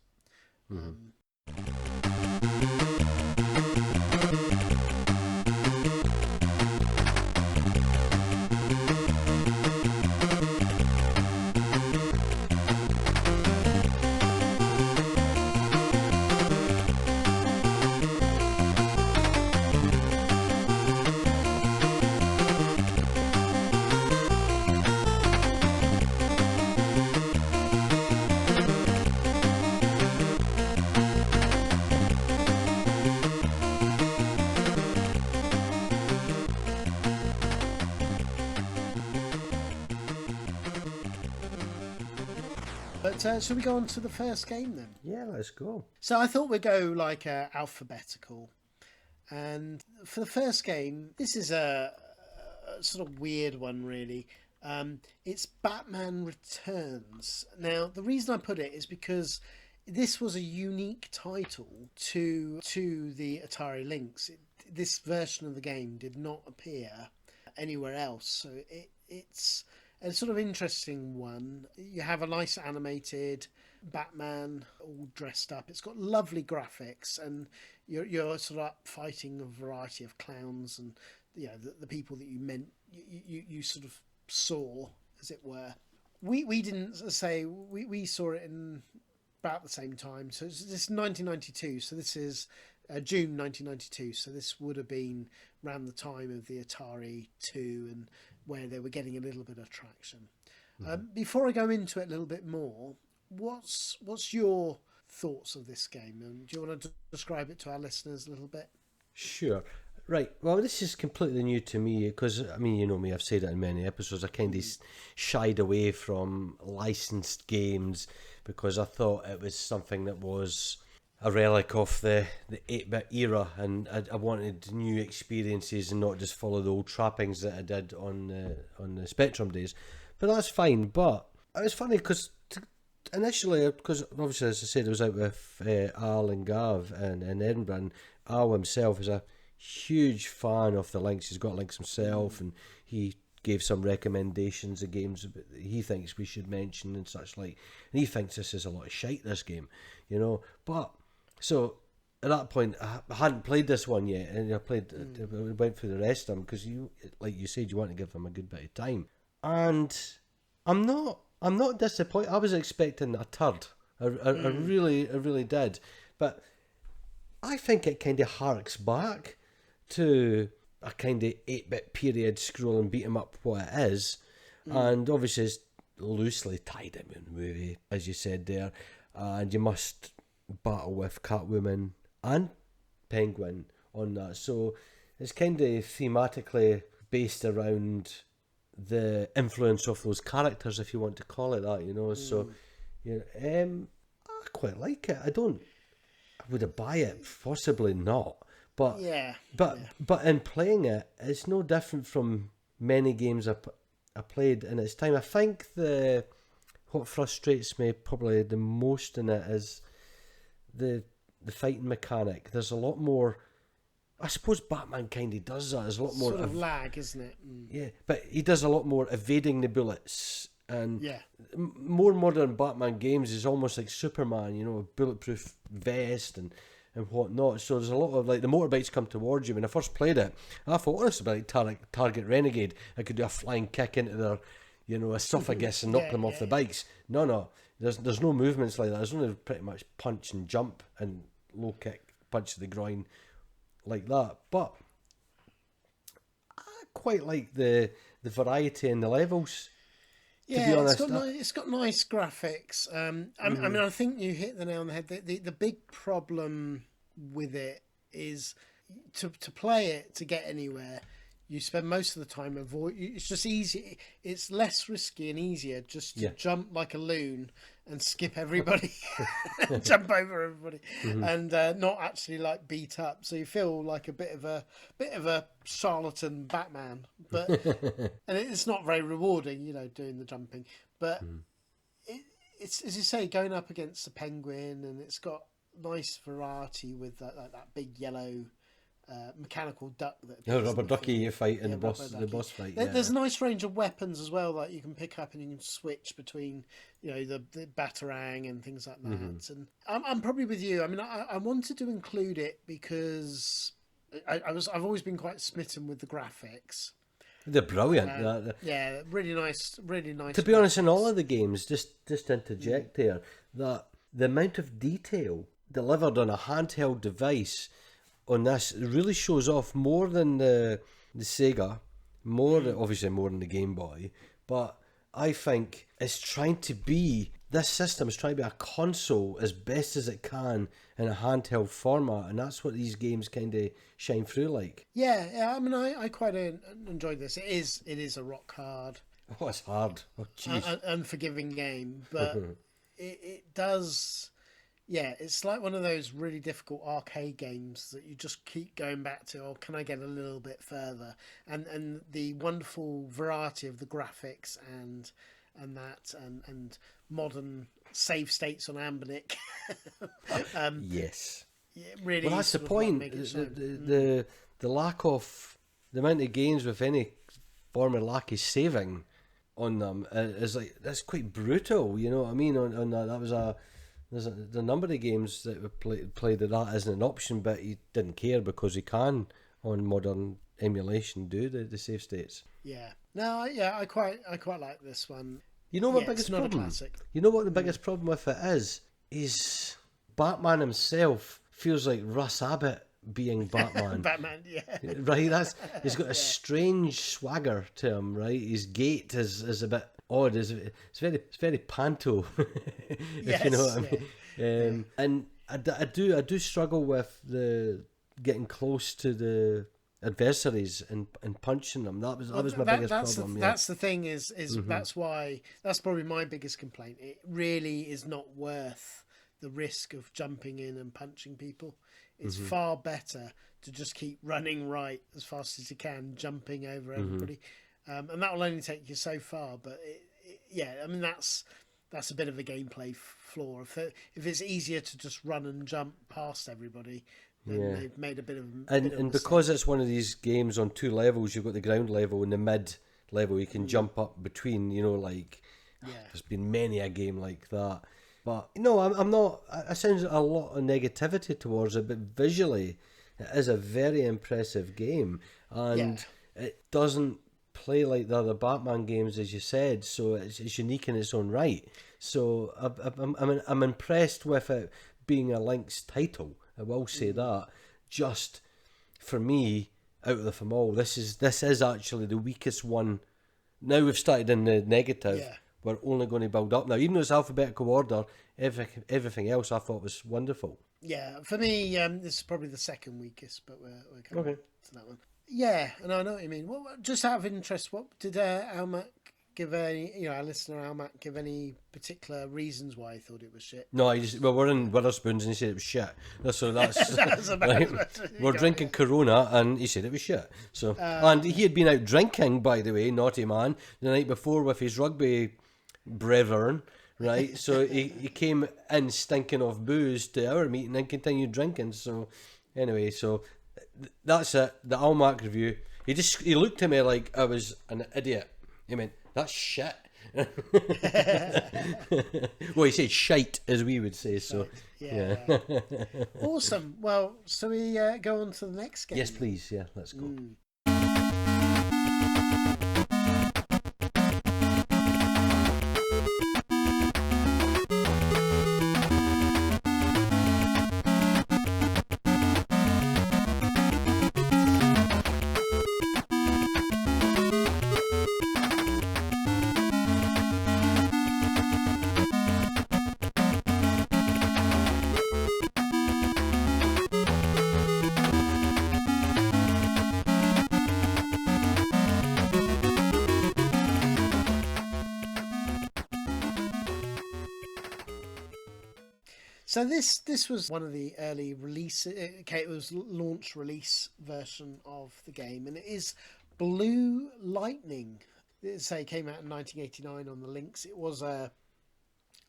But should we go on to the first game then? Yeah, let's go. So I thought we'd go like alphabetical. And for the first game, this is a sort of weird one, really. It's Batman Returns. Now, the reason I put it is because this was a unique title to the Atari Lynx. This version of the game did not appear anywhere else, so it's a sort of interesting one. You have a nice animated Batman all dressed up. It's got lovely graphics, and you're sort of up fighting a variety of clowns, and you know the people that you sort of saw, as it were. We didn't say we saw it in about the same time. So this is 1992. So this is June 1992. So this would have been around the time of the Atari 2 and where they were getting a little bit of traction. Before I go into it a little bit more, what's your thoughts of this game? And do you want to describe it to our listeners a little bit? Sure. Right. Well, this is completely new to me because, I mean, you know me, I've said it in many episodes. I kind of shied away from licensed games because I thought it was something that was a relic of the 8-bit era, and I wanted new experiences and not just follow the old trappings that I did on the Spectrum days. But that's fine. But it was funny because initially, because obviously, as I said, I was out with Al and Gav in Edinburgh, and Al himself is a huge fan of the Lynx. He's got Lynx himself, and he gave some recommendations of games that he thinks we should mention and such like. And he thinks this is a lot of shite, this game, you know. But so at that point, I hadn't played this one yet, and I went through the rest of them because you, like you said, you want to give them a good bit of time. And I'm not disappointed. I was expecting a turd. I really did, but I think it kind of harks back to a kind of 8-bit period scrolling beat 'em up what it is, and obviously it's loosely tied in with the movie, as you said there, and you must battle with Catwoman and Penguin on that, so it's kind of thematically based around the influence of those characters, if you want to call it that, you know. So I quite like it. Would I buy it? Possibly not. But but in playing it, it's no different from many games I played in its time. I think what frustrates me probably the most in it is the fighting mechanic. There's a lot more. I suppose Batman kind of does that. There's a lot more sort of lag, isn't it? Yeah, but he does a lot more evading the bullets And Yeah. more modern Batman games is almost like Superman, you know, a bulletproof vest and whatnot. So there's a lot of, like, the motorbikes come towards you. When I first played it, I thought, oh, this is like Target Renegade. I could do a flying kick into their, you know, esophagus and knock them off the bikes. No. There's no movements like that. There's only pretty much punch and jump and low kick, punch to the groin like that. But I quite like the variety in the levels. Yeah, to be honest, it's got nice graphics. I mean, I think you hit the nail on the head. The big problem with it is to play it, to get anywhere, you spend most of the time it's just easy. It's less risky and easier just to jump like a loon and skip everybody, and jump over everybody, and not actually like beat up. So you feel like a bit of a charlatan Batman, but and it's not very rewarding, you know, doing the jumping. But it's, as you say, going up against the Penguin, and it's got nice variety with that big yellow mechanical duck that rubber ducky you fight in the boss fight. There's a nice range of weapons as well that you can pick up, and you can switch between, you know, the batarang and things like that. And I'm probably with you. I mean, I wanted to include it because I've always been quite smitten with the graphics. They're brilliant. Really nice, really nice. To be honest, in all of the games, just to interject here, that the amount of detail delivered on a handheld device on this really shows off more than the Sega, obviously more than the Game Boy, but I think this system is trying to be a console as best as it can in a handheld format, and that's what these games kind of shine through like. Yeah, I mean, I quite enjoyed this. It is a rock hard. Oh, it's hard. Oh, jeez. Unforgiving game, but it does. Yeah, it's like one of those really difficult arcade games that you just keep going back to. Or can I get a little bit further? And the wonderful variety of the graphics and modern save states on Ambinic. Yes. Yeah, really. Well, that's the point. The lack of the amount of games with any form of lack of saving on them is like, that's quite brutal. You know what I mean? On that, there's a number of games that we played that isn't an option, but he didn't care because he can on modern emulation do the save states. Yeah. No. Yeah. I quite like this one. You know what biggest it's not problem? A classic. You know what the biggest problem with it is? Is Batman himself feels like Russ Abbott being Batman. Batman, yeah. Right. He's got a strange swagger to him. Right. His gait is a bit odd. It's very panto. If you know what I mean. And I do struggle with the getting close to the adversaries and punching them. That was my biggest problem. That's the thing is that's probably my biggest complaint. It really is not worth the risk of jumping in and punching people. It's far better to just keep running right as fast as you can, jumping over everybody. And that will only take you so far, but I mean, that's a bit of a gameplay flaw. If it's easier to just run and jump past everybody, then they've made a bit of a and because it's one of these games on two levels, you've got the ground level and the mid level. You can jump up between. You know, like there's been many a game like that. But no, I'm not. I sense a lot of negativity towards it, but visually, it is a very impressive game, and it doesn't play like the other Batman games, as you said. So it's unique in its own right. So I'm impressed with it being a Lynx title. I will say that. Just for me, out of them all, this is actually the weakest one. Now we've started in the negative. Yeah. We're only going to build up now. Even though it's alphabetical order, everything else I thought was wonderful. Yeah, for me, this is probably the second weakest, but we're coming to that one. Yeah, and I know what you mean. Well, just out of interest, what did Almac give any? Our listener Almac give any particular reasons why he thought it was shit? No, we're in Witherspoons and he said it was shit. So that's we're drinking Corona and he said it was shit. So and he had been out drinking, by the way, naughty man, the night before with his rugby brethren, right? So he came in stinking of booze to our meeting and continued drinking. So anyway, that's it. The Almac review. He looked at me like I was an idiot. He went, "That's shit." Well, he said shite, as we would say, so. Yeah. Awesome. Well, so we go on to the next game. Yes, please. Yeah, let's go. So this was one of the early releases. Okay, it was launch release version of the game, and it is Blue Lightning. It came out in 1989 on the Lynx. It was a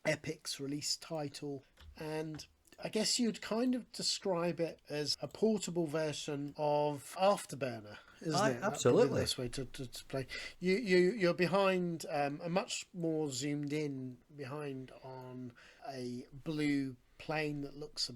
Epic's release title, and I guess you'd kind of describe it as a portable version of Afterburner, isn't it? Absolutely. That's probably the best way to play. You're behind a much more zoomed in behind on a blue plane that looks a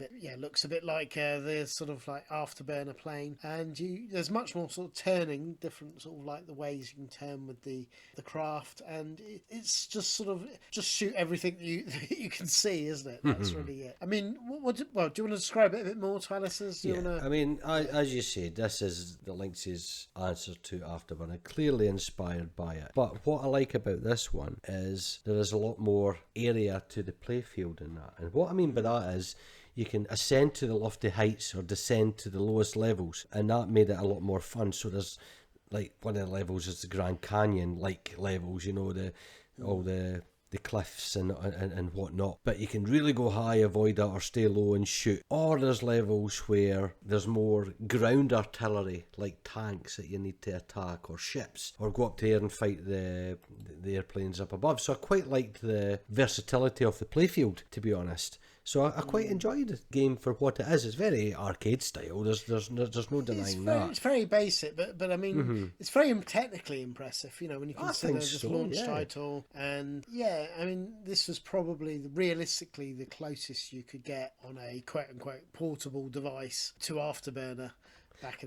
bit like the sort of like Afterburner plane, and there's much more sort of turning, different sort of like the ways you can turn with the craft, and it's just sort of just shoot everything you can see, isn't it? That's really it. I mean, do you want to describe it a bit more to our listeners? I mean, as you said, this is the Lynx's answer to Afterburner, clearly inspired by it. But what I like about this one is there is a lot more area to the playfield in that, and what I mean by that is you can ascend to the lofty heights or descend to the lowest levels, and that made it a lot more fun. So there's like one of the levels is the Grand Canyon like levels, all the cliffs and whatnot, but you can really go high, avoid that, or stay low and shoot. Or there's levels where there's more ground artillery like tanks that you need to attack, or ships, or go up to air and fight the airplanes up above. So I quite liked the versatility of the playfield, to be honest. So I quite enjoyed the game for what it is. It's very arcade style. There's no denying that. It's very basic, but I mean, it's very technically impressive. When you consider this launch title, and I mean, this was probably realistically the closest you could get on a quote unquote portable device to Afterburner.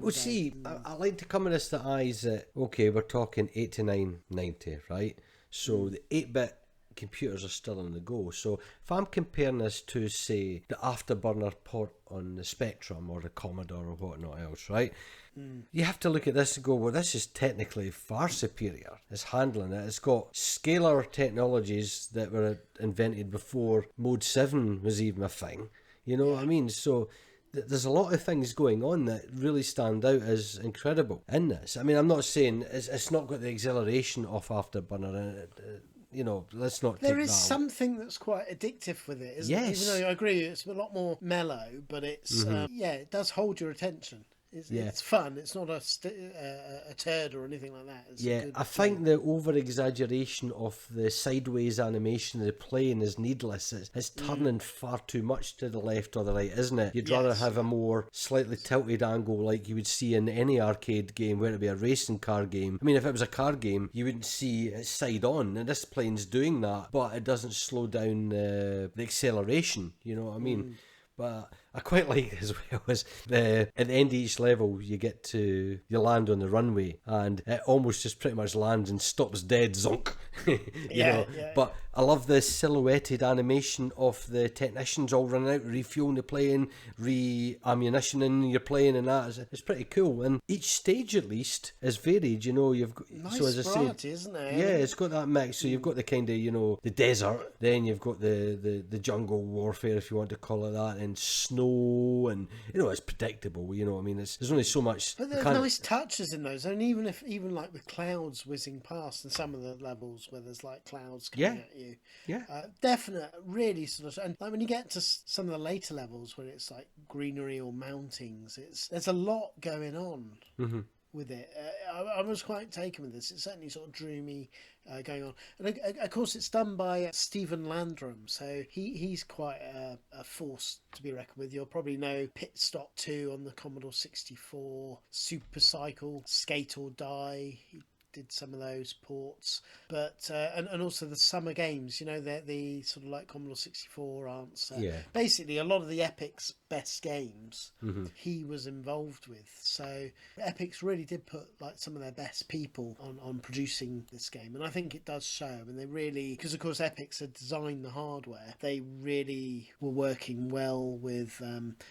Well, see, I like to come at this the eyes that, okay, we're talking 89, 90, right? So the 8-bit computers are still on the go. So if I'm comparing this to, say, the Afterburner port on the Spectrum or the Commodore or whatnot else, right? You have to look at this and go, well, this is technically far superior. It's handling it. It's got scalar technologies that were invented before Mode 7 was even a thing. You know what I mean? So there's a lot of things going on that really stand out as incredible in this. I mean, I'm not saying it's not got the exhilaration of Afterburner in it. Let's not. There is something that's quite addictive with it, isn't it? Even though I agree, it's a lot more mellow, but it's it does hold your attention. It's fun. It's not a turd or anything like that. I think the over-exaggeration of the sideways animation of the plane is needless. It's turning far too much to the left or the right, isn't it? You'd rather have a more slightly tilted angle like you would see in any arcade game, where it'd be a racing car game. I mean, if it was a car game, you wouldn't see it side on, and this plane's doing that, but it doesn't slow down the acceleration, you know what I mean? But I quite like as well as at the end of each level you land on the runway, and it almost just pretty much lands and stops dead, zonk. you know. But I love the silhouetted animation of the technicians all running out, refueling the plane, re-ammunitioning your plane, and that. It's pretty cool. And each stage at least is varied. You've got nice variety, isn't there? Yeah, it's got that mix. So you've got the kind of the desert, then you've got the jungle warfare, if you want to call it that, and snow, and it's predictable. You know what I mean? There's only so much. But there's nice touches in those, and even like with clouds whizzing past, in some of the levels where there's like clouds coming at you. Definite, really sort of, and like when you get to some of the later levels where it's like greenery or mountings, there's a lot going on. With it, I was quite taken with this. It certainly sort of drew me going on, and of course it's done by Stephen Landrum, so he's quite a force to be reckoned with. You'll probably know Pit Stop 2 on the Commodore 64, Super Cycle, Skate or Die. He did some of those ports, but and also the summer games, the sort of like Commodore 64 answer. Yeah. Basically, a lot of the Epic's best games he was involved with. So Epic's really did put like some of their best people on producing this game, and I think it does show. I mean, they really, because of course Epic's had designed the hardware, they really were working well with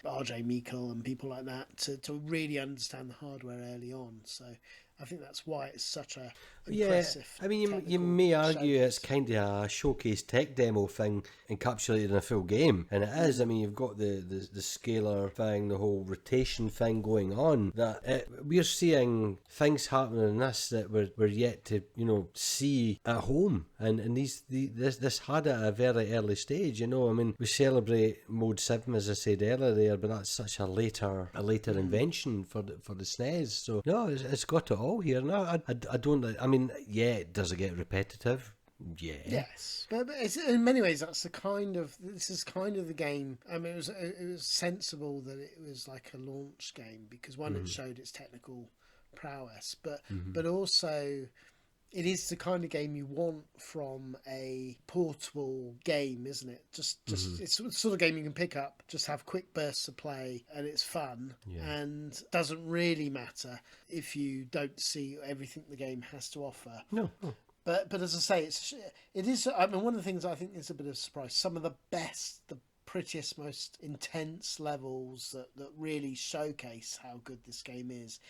RJ Meikle and people like that to really understand the hardware early on. So I think that's why it's such a impressive. I mean, you may argue showcase. it's kind of a showcase tech demo thing encapsulated in a full game, and it is. I mean, you've got the scalar thing, the whole rotation thing going on. We're seeing things happening in this that we're yet to see at home, and this had it at a very early stage. I mean, we celebrate Mode 7 as I said earlier there, but that's such a later invention for the SNES. So no, it's got it all here. No, I don't. I mean, yeah, does it get repetitive? Yeah. Yes, but it's, in many ways this is kind of the game. I mean, it was sensible that it was like a launch game because one, it showed its technical prowess, but also it is the kind of game you want from a portable game, isn't it? Just it's the sort of game you can pick up, just have quick bursts of play, and it's fun, and doesn't really matter if you don't see everything the game has to offer. No. But as I say, it is. I mean, one of the things I think is a bit of a surprise. Some of the best, the prettiest, most intense levels that really showcase how good this game is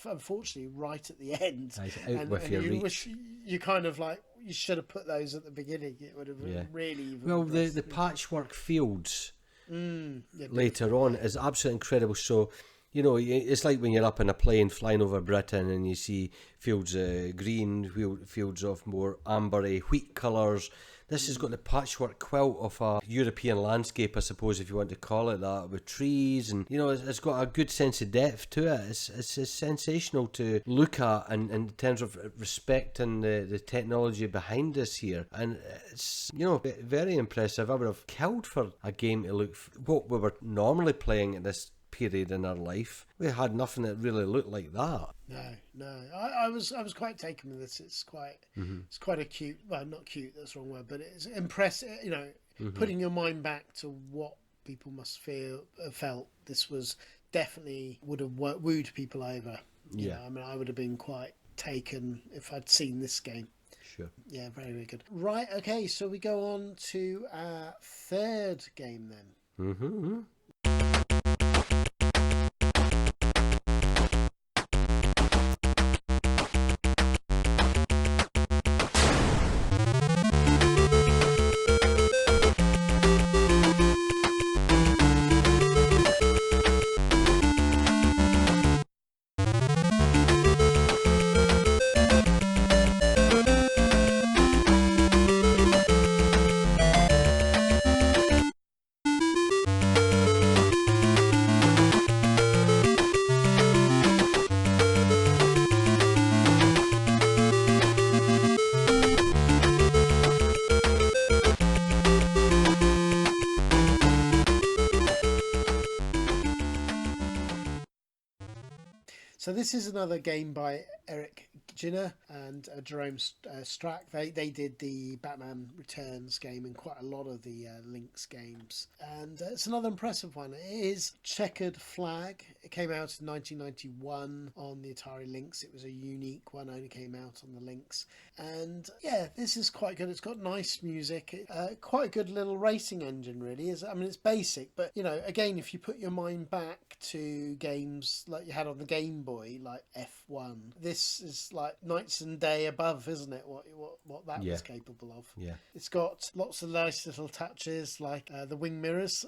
unfortunately right at the end. And you wish you kind of like you should have put those at the beginning. It would have really even. Well, the patchwork fields later on is absolutely incredible. So, it's like when you're up in a plane flying over Britain and you see fields of green, fields of more ambery wheat colours. This has got the patchwork quilt of a European landscape, I suppose, if you want to call it that, with trees, and it's got a good sense of depth to it. It's sensational to look at, and in terms of respecting the technology behind this here, and it's very impressive. I would have killed for a game to look what we were normally playing at this period in our life. We had nothing that really looked like that. No. I was quite taken with this. It's quite a cute. Well, not cute. That's the wrong word. But it's impressive. Putting your mind back to what people must felt. This was definitely would have wooed people over. I mean, I would have been quite taken if I'd seen this game. Sure. Yeah, very, very good. Right. Okay. So we go on to our third game then. So this is another game by Eric Ginner and Jerome Strack. They did the Batman Returns game and quite a lot of the Lynx games. And it's another impressive one. It is Checkered Flag. It came out in 1991 on the Atari Lynx. It was a unique one, only came out on the Lynx. And yeah, this is quite good. It's got nice music. Quite a good little racing engine, really. I mean, it's basic, but again, if you put your mind back to games like you had on the Game Boy, like F1, this is like nights and day above, isn't it? What that was capable of. Yeah, it's got lots of nice little touches, like the wing mirrors.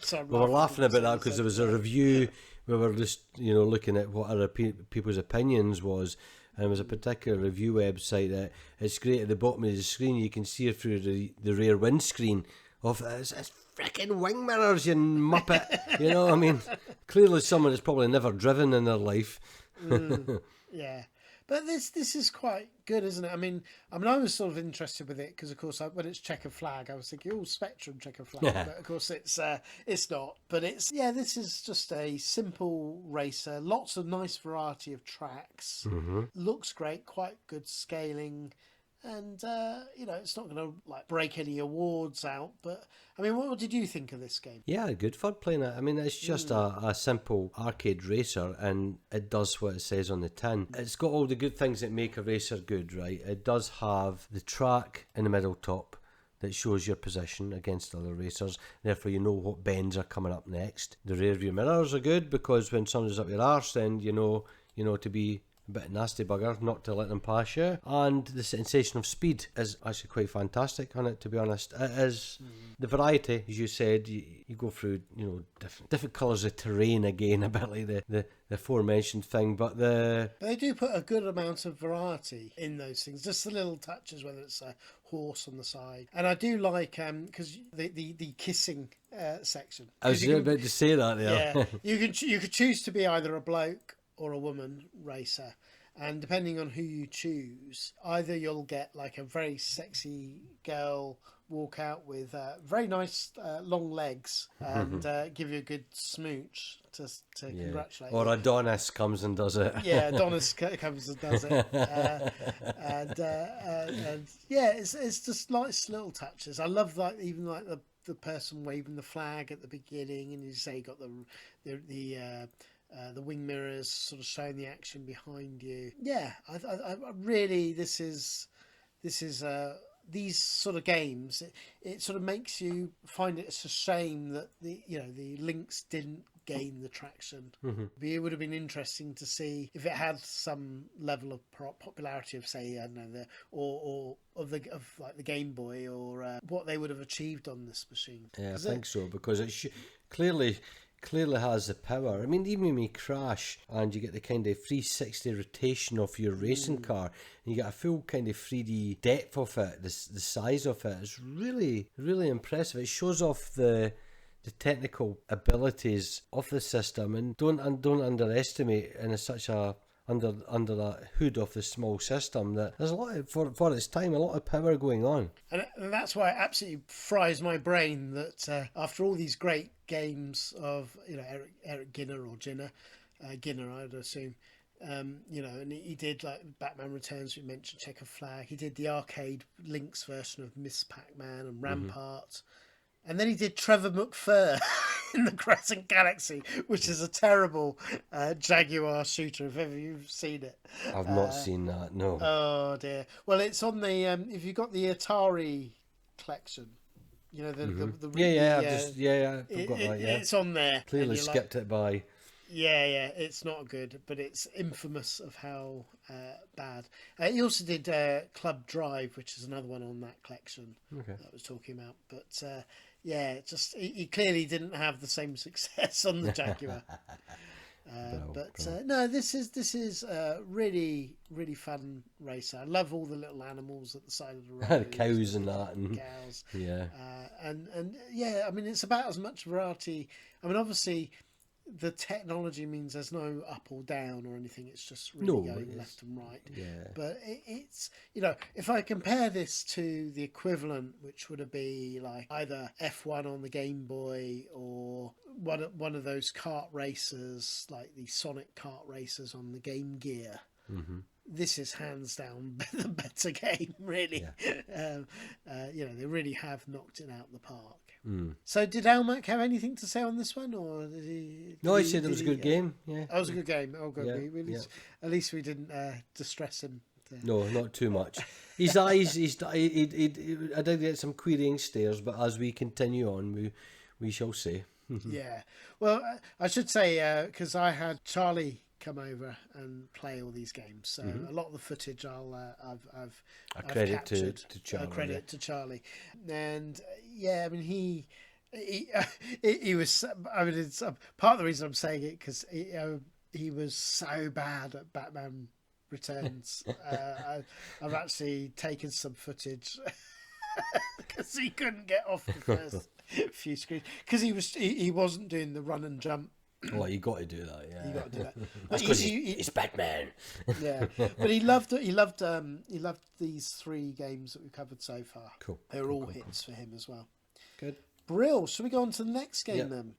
So we were laughing about that because there was a review. We were just looking at what other people's opinions was. And there was a particular review website that it's great at the bottom of the screen. You can see it through the rear windscreen of it's freaking wing mirrors, you muppet. I mean, clearly someone has probably never driven in their life. Yeah. But this is quite good, isn't it? I mean, I was sort of interested with it because, of course, when it's checkered flag, I was thinking, oh, Spectrum checkered flag. But of course, it's not. But this is just a simple racer. Lots of nice variety of tracks. Looks great. Quite good scaling. And it's not going to like break any awards out. But I mean, what did you think of this game? Yeah, good fun playing it. I mean, it's just a simple arcade racer, and it does what it says on the tin. It's got all the good things that make a racer good, right? It does have the track in the middle top that shows your position against other racers. Therefore, you know what bends are coming up next. The rear view mirrors are good because when someone's up your arse, then you know to be a bit nasty bugger, not to let them pass you. And the sensation of speed is actually quite fantastic on it, to be honest. It is the variety, as you said, you go through, different colours of terrain again, a bit like the aforementioned thing, but they do put a good amount of variety in those things, just the little touches, whether it's a horse on the side. And I do like, because the kissing section. I was about to say that there. Yeah, you could choose to be either a bloke or a woman racer, and depending on who you choose, either you'll get like a very sexy girl walk out with very nice long legs and give you a good smooch to congratulate or you. Adonis comes and does it. Yeah, Adonis comes and does it. And yeah, it's just nice little touches. I love even the person waving the flag at the beginning, and you say you got the wing mirrors sort of showing the action behind you. Yeah, I really, this is these sort of games. It sort of makes you find it's a shame that the Lynx didn't gain the traction. It would have been interesting to see if it had some level of popularity of, say, I don't know, of the Game Boy, or what they would have achieved on this machine. Yeah, I think so, because it clearly has the power. I mean, even when you crash and you get the kind of 360 rotation of your racing car, and you get a full kind of 3D depth of it, the size of it is really, really impressive. It shows off the technical abilities of the system, and don't underestimate in such a under that hood of the small system that there's a lot of, for its time, a lot of power going on. And that's why it absolutely fries my brain that after all these great games of Eric Ginner or Ginner, I'd assume, and he did like Batman Returns, we mentioned, Checker Flag. He did the arcade Lynx version of Miss Pac-Man and Rampart. And then he did Trevor McFur in the Crescent Galaxy, which is a terrible Jaguar shooter, if ever you've seen it. I've not seen that, no. Oh, dear. Well, it's on the, if you've got the Atari collection, I've got that, yeah. It's on there. Clearly skipped it by. Yeah, it's not good, but it's infamous of how bad. He also did Club Drive, which is another one on that collection that I was talking about. But he clearly didn't have the same success on the Jaguar. No, this is a really, really fun racer. I love all the little animals at the side of the road. The cows and that. Cows. Yeah. And yeah, I mean, it's about as much variety. I mean, obviously, the technology means there's no up or down or anything. It's just really going left and right. Yeah. But it's if I compare this to the equivalent, which would be like either F1 on the Game Boy or one of those kart racers, like the Sonic kart racers on the Game Gear. This is hands down the better game, really. Yeah. They really have knocked it out of the park. So did Almac have anything to say on this one, or did he? No, he said it was a good game. Yeah, it was a good game. Oh, good. Yeah, At least we didn't distress him. No, not too much. His eyes. I did get some querying stares, but as we continue on, we shall see. Yeah. Well, I should say because I had Charlie come over and play all these games, so a lot of the footage I've captured. To Charlie. Credit to Charlie, and I mean he was. I mean, it's part of the reason I'm saying it because he was so bad at Batman Returns. I've actually taken some footage because he couldn't get off the first few screens because he wasn't doing the run and jump Oh, you got to do that, yeah. You got to do that. That's But because he's Batman. yeah, but he loved these 3 games that we've covered so far. Cool. They were all hits for him as well. Good. Brill. Shall we go on to the next game Yep. then?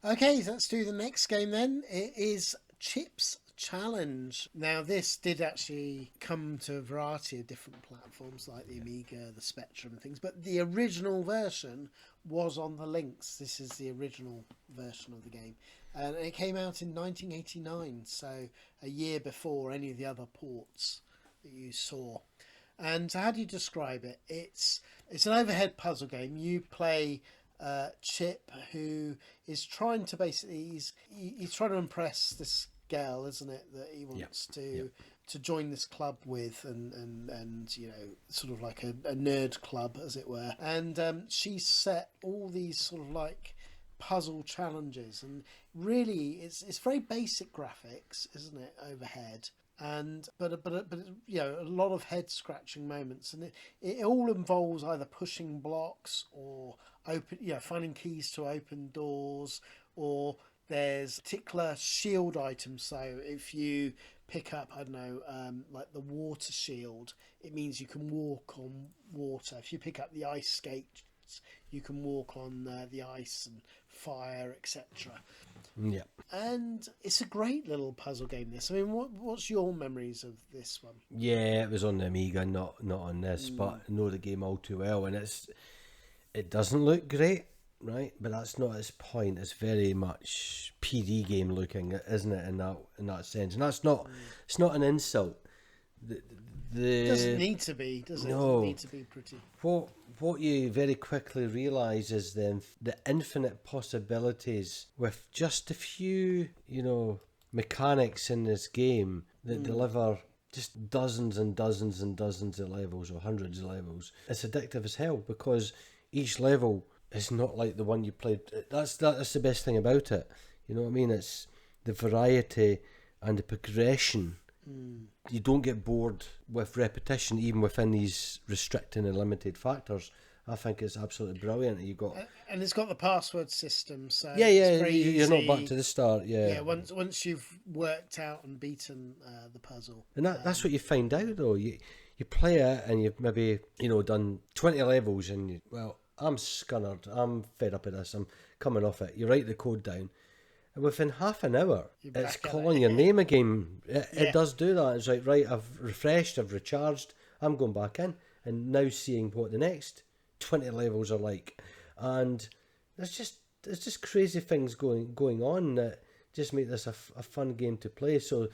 Okay, so let's do the next game then. It is Chips Challenge. Now, this did actually come to a variety of different platforms like the Amiga, the Spectrum and things, but the original version was on the Lynx. This is the original version of the game. And it came out in 1989, so a year before any of the other ports that you saw. And how do you describe it? It's an overhead puzzle game. You play Chip, who is trying to he's trying to impress this girl, isn't it, that he wants to join this club with, and you know, sort of like a nerd club, as it were. And she's set all these sort of like puzzle challenges, and really it's very basic graphics, isn't it, overhead. And but you know, a lot of head scratching moments, and it all involves either pushing blocks or finding keys to open doors, or there's particular shield items. So if you pick up, I don't know, like the water shield, it means you can walk on water. If you pick up the ice skates, you can walk on the ice and fire, etc. Yeah. And it's a great little puzzle game, this. I mean, what's your memories of this one? Yeah, it was on the Amiga, not on this, but I know the game all too well, and it doesn't look great, right? But that's not its point. It's very much PD game looking, isn't it? In that sense, and that's not it's not an insult. It doesn't need to be, does it? No. It doesn't need to be pretty. What you very quickly realise is then the infinite possibilities with just a few, you know, mechanics in this game that deliver just dozens and dozens and dozens of levels, or hundreds of levels. It's addictive as hell, because each level is not like the one you played. That's the best thing about it. You know what I mean? It's the variety and the progression. You don't get bored with repetition, even within these restricting and limited factors. I think it's absolutely brilliant. You got And it's got the password system, so yeah, it's very you're not easy. back to the start. Yeah, once you've worked out and beaten the puzzle. And that's what you find out, though. You play it and you've maybe, you know, done 20 levels, and I'm scunnered, I'm fed up of this, I'm coming off it. You write the code down, and within half an hour, You're back it's at calling it. your name again. It Yeah. does do that. It's like, right, I've refreshed, I've recharged, I'm going back in, and now seeing what the next 20 levels are like. And there's just crazy things going on that just make this a fun game to play. So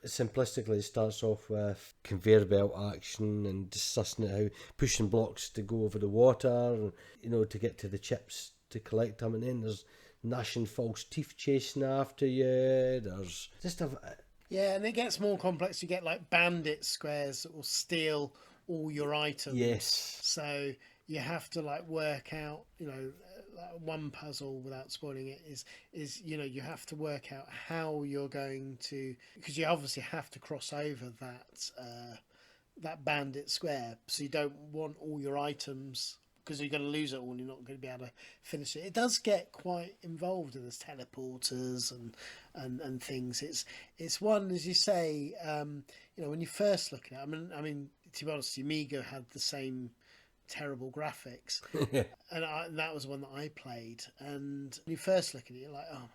simplistically, it starts off with conveyor belt action and just sussing it out, pushing blocks to go over the water, and, you know, to get to the chips to collect them. And then there's gnashing false teeth chasing after you. There's just Yeah, and it gets more complex. You get like bandit squares that will steal all your items. yes, So you have to like work out, you know, like one puzzle, without spoiling it, is you know, you have to work out how you're going to, because you obviously have to cross over that bandit square. So you don't want all your items, because you're going to lose it all and you're not going to be able to finish it. It does get quite involved in this teleporters and things. It's one, as you say, you know, when you first look at it, I mean, to be honest, the Amiga had the same terrible graphics, and that was one that I played. And when you first look at it, you're like, oh,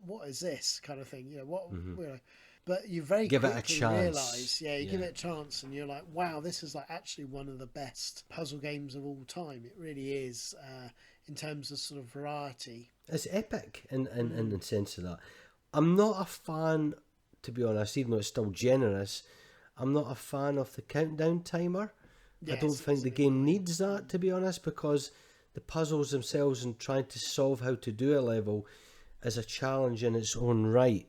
what is this kind of thing? You know, you know, but you very Give it a quickly chance. realise, you give it a chance, and you're like, wow, this is like actually one of the best puzzle games of all time. It really is, in terms of sort of variety. it's epic in the sense of that. I'm not a fan, to be honest, even though it's still generous. I'm not a fan of the countdown timer. I don't think the game needs that, to be honest, because the puzzles themselves and trying to solve how to do a level is a challenge in its own right,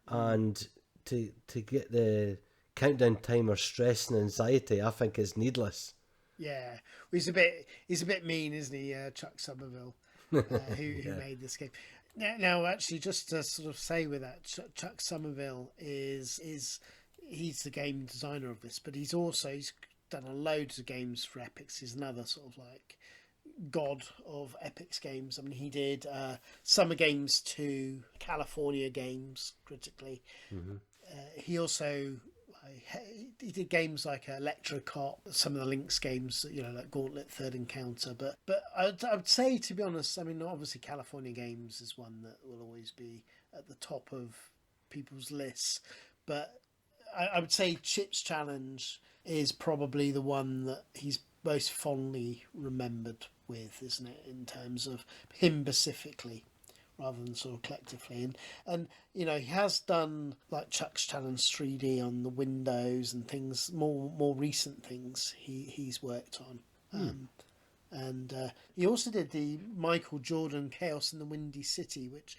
and to get the countdown timer stress and anxiety, I think is needless. Yeah, he's a bit mean, isn't he, Chuck Somerville, who made this game. Now, actually, just to sort of say with that, Chuck Somerville is he's the game designer of this, but he's done a loads of games for Epics. He's another sort of like god of Epics games. I mean, he did Summer Games 2, California Games, critically. He also he did games like Electro Cop, some of the Lynx games, like Gauntlet, Third Encounter. But I'd say, to be honest, I mean, obviously California Games is one that will always be at the top of people's lists. But I would say Chip's Challenge is probably the one that he's most fondly remembered with, isn't it, in terms of him specifically, rather than sort of collectively. And he has done like Chuck's Challenge 3D on the Windows and things, more recent things he's worked on. And he also did the Michael Jordan Chaos in the Windy City, which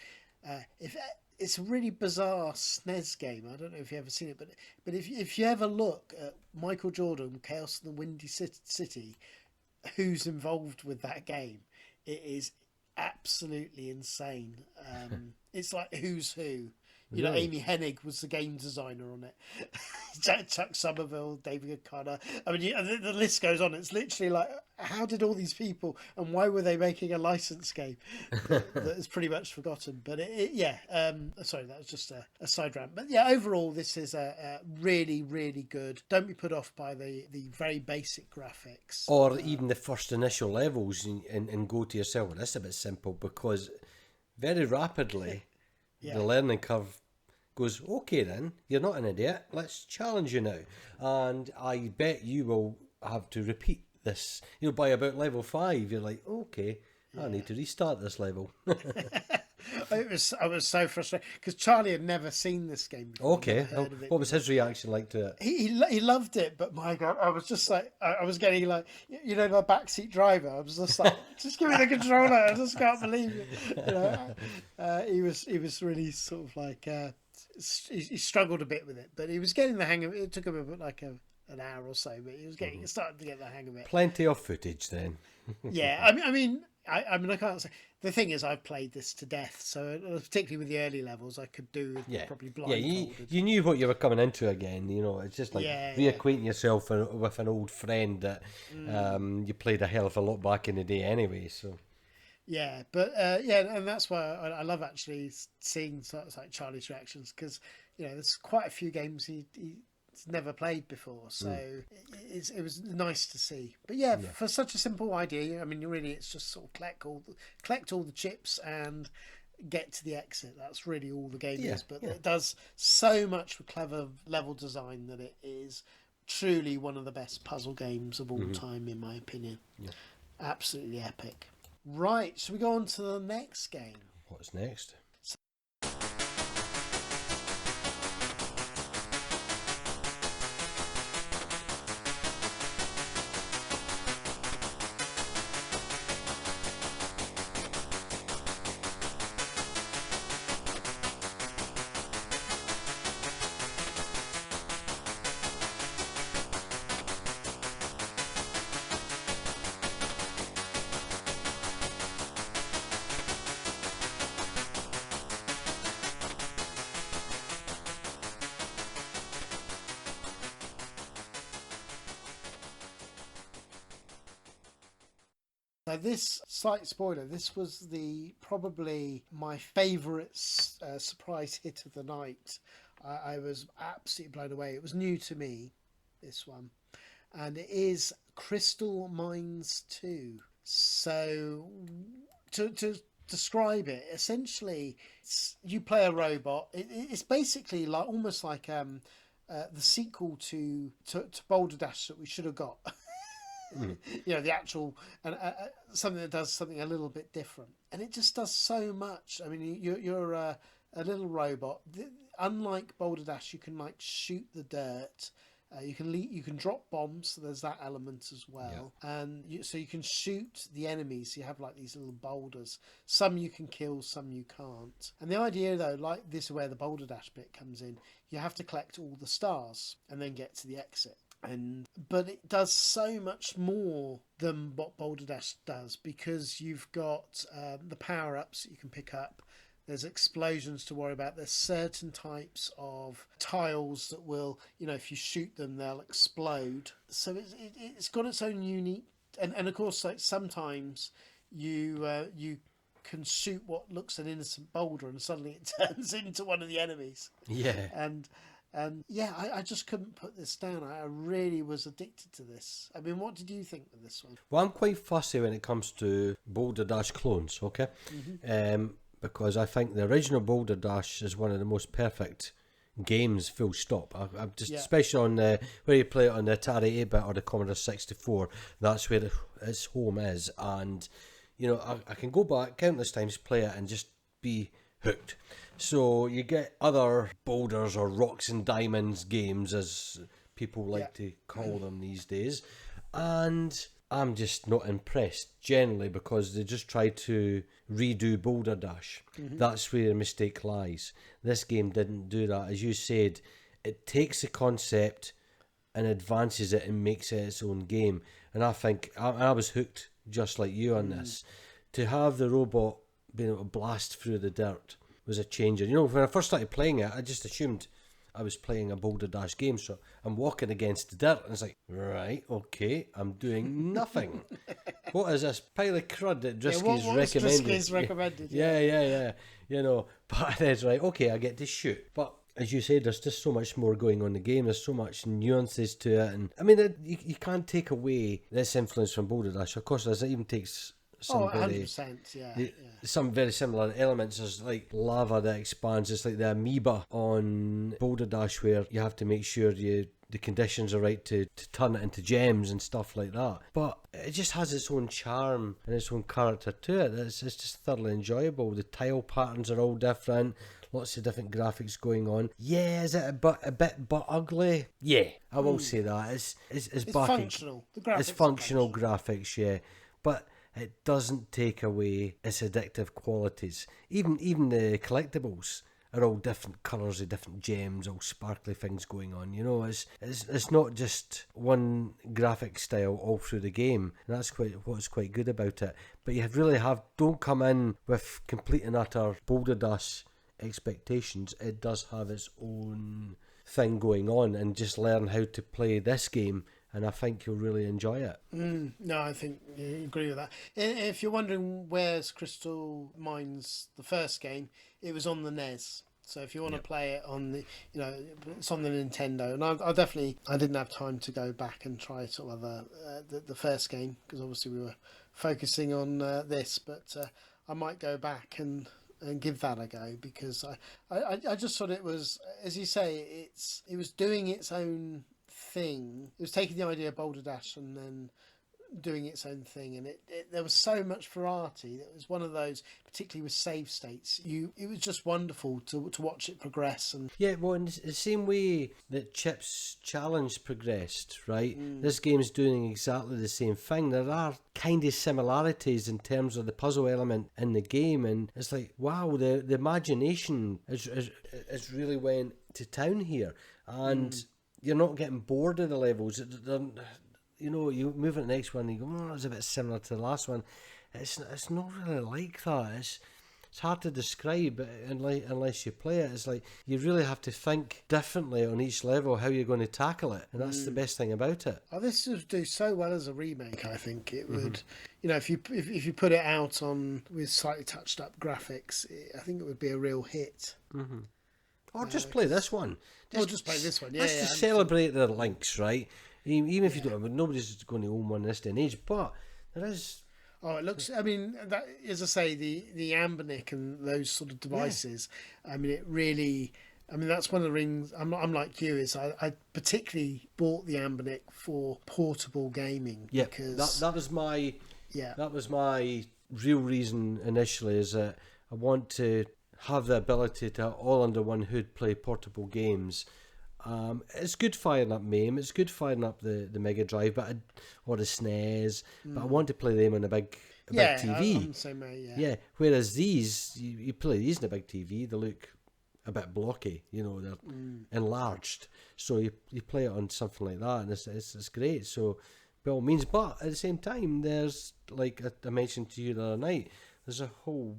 if it's a really bizarre SNES game. I don't know if you've ever seen it, but if you ever look at Michael Jordan Chaos in the Windy City, who's involved with that game, it is absolutely insane. It's like who's who. Really? Amy Hennig was the game designer on it. Chuck Somerville, David O'Connor. I mean, the list goes on. It's literally like, how did all these people, and why were they making a license game that is pretty much forgotten? But sorry, that was just a side rant. But yeah, overall, this is a really, really good. Don't be put off by the very basic graphics. Or even the first initial levels, and go to yourself, well, that's a bit simple, because very rapidly the learning curve goes, okay then, you're not an idiot, let's challenge you now. And I bet you will have to repeat this. By about level 5, you're like, okay, I need to restart this level. I was so frustrated because Charlie had never seen this game before. Okay, what was his reaction like to it? He loved it, but my God, I was just like, I was getting like, the backseat driver. I was just like, just give me the controller. I just can't believe it. He was really sort of like, he struggled a bit with it, but he was getting the hang of it. It took him about like an hour or so, but he was starting to get the hang of it. Plenty of footage then. Yeah, I mean, I can't say. The thing is, I've played this to death, so particularly with the early levels, I could do probably blindfolded. Yeah, you knew what you were coming into again. It's just like reacquainting yourself with an old friend that you played a hell of a lot back in the day anyway. So yeah, but and that's why I love actually seeing sort of like Charlie's reactions, because there's quite a few games he's never played before, so it was nice to see. But for such a simple idea, I mean, really, it's just sort of collect all the chips and get to the exit. That's really all the game is. But it does so much with clever level design that it is truly one of the best puzzle games of all time, in my opinion. Yeah. Absolutely epic. Right, so we go on to the next game. What's next? Now, this slight spoiler. This was probably my favourite surprise hit of the night. I was absolutely blown away. It was new to me, this one, and it is Crystal Mines 2. So, to describe it, essentially, you play a robot. It's basically like almost like the sequel to Boulder Dash that we should have got. The actual and something that does something a little bit different, and it just does so much. I mean, you're a little robot. Unlike Boulder Dash, you can like shoot the dirt, You can drop bombs, so there's that element as well. And so you can shoot the enemies. You have like these little boulders. Some you can kill, some you can't. And the idea though, like this is where the boulder dash bit comes in. You have to collect all the stars and then get to the exit. But it does so much more than what Boulder Dash does, because you've got the power-ups that you can pick up. There's explosions to worry about. There's certain types of tiles that will, if you shoot them, they'll explode. So it's got its own unique... And of course, like sometimes you can shoot what looks an innocent boulder and suddenly it turns into one of the enemies. Yeah. And I just couldn't put this down. I really was addicted to this. I mean, what did you think of this one? Well, I'm quite fussy when it comes to Boulder Dash clones, okay? Because I think the original Boulder Dash is one of the most perfect games, full stop. I'm just, especially on where you play it on the Atari 8-bit or the Commodore 64, that's where its home is. And, I can go back countless times, play it and just be hooked. So you get other boulders or rocks and diamonds games, as people like to call them these days, and I'm just not impressed generally, because they just try to redo Boulder Dash. That's where the mistake lies. This game didn't do that. As you said, it takes the concept and advances it and makes it its own game, and I think I was hooked just like you on this. To have the robot being able to blast through the dirt was a changer. When I first started playing it, I just assumed I was playing a Boulder Dash game, so I'm walking against the dirt, and it's like, right, okay, I'm doing nothing. What is this pile of crud that Drisky's recommended? Drisky's recommended? Yeah. But it's right, okay, I get to shoot. But as you said, there's just so much more going on in the game. There's so much nuances to it, and I mean, you can't take away this influence from Boulder Dash. Of course, it even takes some 100%, some very similar elements. There's like lava that expands. It's like the amoeba on Boulder Dash, where you have to make sure the conditions are right to turn it into gems and stuff like that. But it just has its own charm and its own character to it. It's just thoroughly enjoyable. The tile patterns are all different. Lots of different graphics going on. Yeah, is it a bit but ugly? Yeah, I will say that. It's functional. The graphics it's functional graphics, yeah. But it doesn't take away its addictive qualities. Even the collectibles are all different colours of different gems, all sparkly things going on. It's not just one graphic style all through the game, and that's what's quite good about it. But you don't come in with complete and utter Boulder Dash expectations. It does have its own thing going on, and just learn how to play this game, and I think you'll really enjoy it. No, I think you agree with that. If you're wondering where's Crystal Mines, the first game, it was on the NES. So if you want to play it on the, it's on the Nintendo. And I didn't have time to go back and try sort of the first game, because obviously we were focusing on this. But I might go back and give that a go, because I just thought it was, as you say, it was doing its own thing. It was taking the idea of Boulder Dash and then doing its own thing, and there was so much variety. It was one of those, particularly with save states, it was just wonderful to watch it progress. And well, in the same way that Chip's Challenge progressed, right, this game's doing exactly the same thing. There are kind of similarities in terms of the puzzle element in the game, and it's like, wow, the imagination is really went to town here, and you're not getting bored of the levels. You move on to the next one and you go, it's a bit similar to the last one. It's not really like that. It's hard to describe unless you play it. It's like you really have to think differently on each level how you're going to tackle it, and that's the best thing about it. Oh, this would do so well as a remake. I think it would. If you put it out with slightly touched up graphics, I think it would be a real hit. Or just play this one. Just play this one. Let's just celebrate the Lynx, right? Even if you don't, nobody's going to own one in this day and age, but there is. Oh, it looks. I mean, that, as I say, the Ambernick and those sort of devices. I mean, it really. I mean, that's one of the rings. I'm like you. I particularly bought the Ambernick for portable gaming. Yeah, because that was my. Yeah, that was my real reason initially. Is that I want to have the ability to all under one hood play portable games. It's good firing up MAME, it's good firing up the Mega Drive, or the SNES, but I want to play them on a big TV. I'm the same way, Yeah, whereas these, you play these on a big TV, they look a bit blocky, they're enlarged. So you play it on something like that, and it's great. So by all means, but at the same time, there's, like I mentioned to you the other night, there's a whole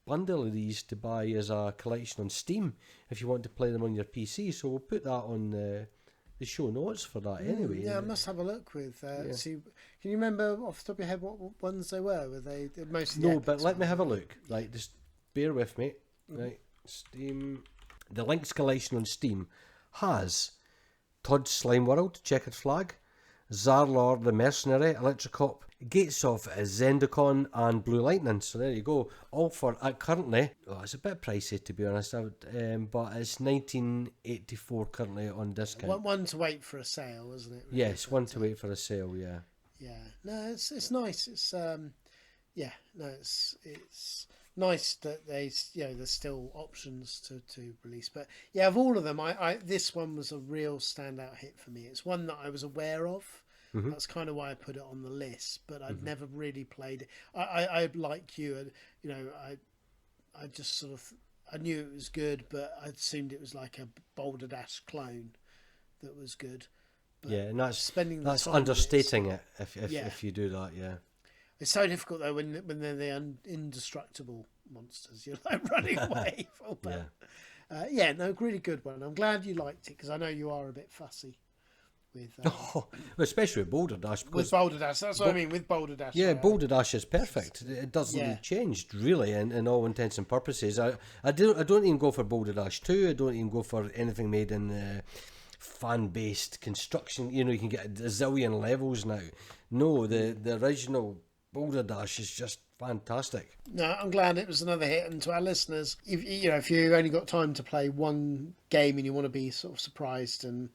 bundle of these to buy as a collection on Steam if you want to play them on your PC. So we'll put that on the show notes for that anyway. Yeah, I must have a look with. See, can you remember off the top of your head what ones they were? Were they mostly? No, but let me have a look. Right, just bear with me. Right, Steam. The Lynx collection on Steam has Todd's Slime World, Checkered Flag, Zarlor the Mercenary, Electrocop, Gates of Zendikon, and Blue Lightning. So there you go. All for currently. Oh, it's a bit pricey to be honest, but it's $19.84 currently on discount. One to wait for a sale, isn't it? Really? Yes, one to wait for a sale. Yeah. Yeah. No, it's nice. It's it's nice that there's still options to release. But yeah, of all of them, I this one was a real standout hit for me. It's one that I was aware of. Mm-hmm. That's kind of why I put it on the list, but I'd never really played it. I like you, and I just sort of, I knew it was good, but I assumed it was like a Boulder Dash clone that was good. But yeah, and that's time understating it if you do that. Yeah, it's so difficult though when they're the indestructible monsters. You're like running away from them. Yeah. No, really good one. I'm glad you liked it because I know you are a bit fussy. Especially with Boulder Dash. With Boulder Dash, that's what I mean. With Boulder Dash, yeah, Boulder Dash is perfect. It doesn't change really, in all intents and purposes. I don't even go for Boulder Dash 2. I don't even go for anything made in fan-based construction. You can get a zillion levels now. No, the original Boulder Dash is just fantastic. No, I'm glad it was another hit. And to our listeners, if you only got time to play one game and you want to be sort of surprised and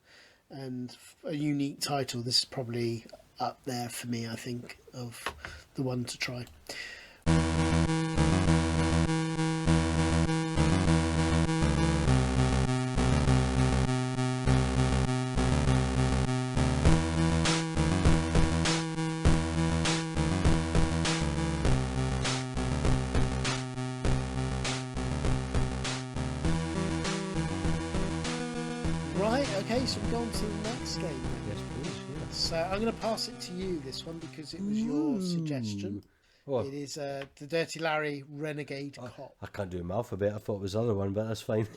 a unique title, this is probably up there for me, I think, of the one to try. So we're going to the next game. Yes, please. Yeah. So I'm going to pass it to you, this one, because it was your suggestion. Oh. It is the Dirty Larry Renegade Cop. I can't do my alphabet. I thought it was the other one, but that's fine.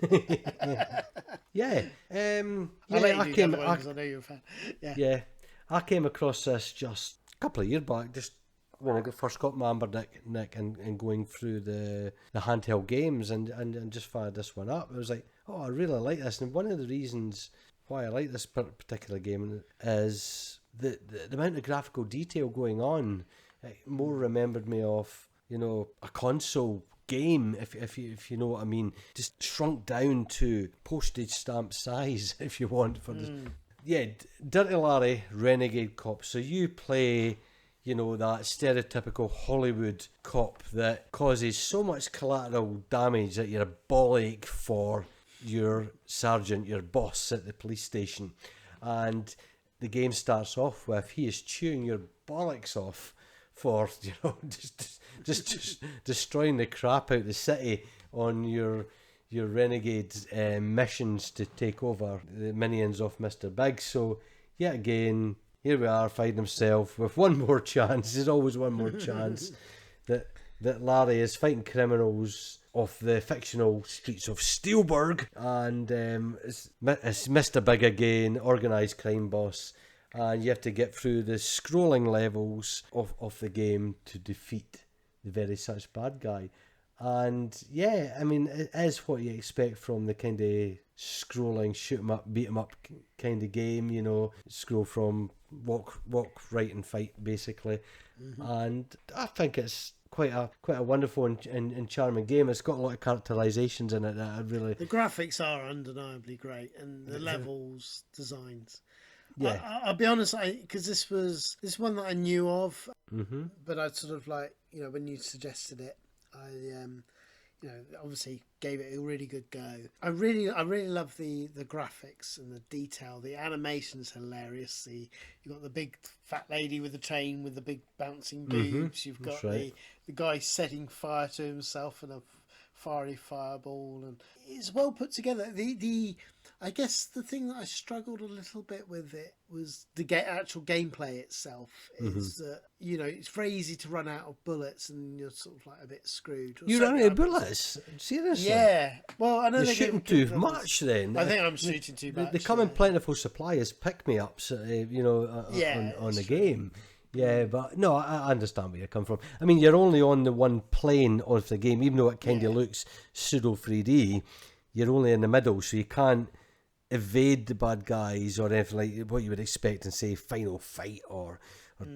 Yeah. I know you're a fan. Yeah. I came across this just a couple of years back, just when I first got my Amber Nick and going through the handheld games and just fired this one up. I was like, oh, I really like this. And one of the reasons why I like this particular game is the amount of graphical detail going on. It more remembered me of, a console game, if you know what I mean. Just shrunk down to postage stamp size, if you want. For this. Yeah, Dirty Larry, Renegade Cop. So you play, that stereotypical Hollywood cop that causes so much collateral damage that you're a ball-ache for your sergeant, your boss at the police station. And the game starts off with he is chewing your bollocks off for just destroying the crap out of the city on your renegade missions to take over the minions of Mr. Big. So yet again, here we are finding himself with one more chance. There's always one more chance that Larry is fighting criminals of the fictional streets of Steelburg, and it's Mr. Big again, organised crime boss, and you have to get through the scrolling levels of the game to defeat the very such bad guy. And yeah, I mean, it is what you expect from the kind of scrolling, shoot 'em up, beat 'em up kind of game, scroll from walk, right and fight, basically. Mm-hmm. And I think it's quite a wonderful and charming game. It's got a lot of characterizations in it that I really... The graphics are undeniably great, and the levels, designs. Yeah. I'll be honest, because this one that I knew of, but I sort of like, when you suggested it, obviously gave it a really good go. I really love the graphics and the detail. The animation's hilarious. You've got the big fat lady with the chain with the big bouncing boobs. You've got That's right. the guy setting fire to himself in a fiery fireball, and it's well put together. The I guess the thing that I struggled a little bit with it was the actual gameplay itself. Is that it's very easy to run out of bullets, and you're sort of like a bit screwed. You run out of bullets? Seriously? Yeah. Well, I know You're they're shooting too much then. I think I'm shooting too much. They come in plentiful supply as pick-me-ups, on the game. Yeah, but no, I understand where you come from. I mean, you're only on the one plane of the game, even though it kind of looks pseudo 3D. You're only in the middle, so you can't evade the bad guys or anything like what you would expect in, say, Final Fight or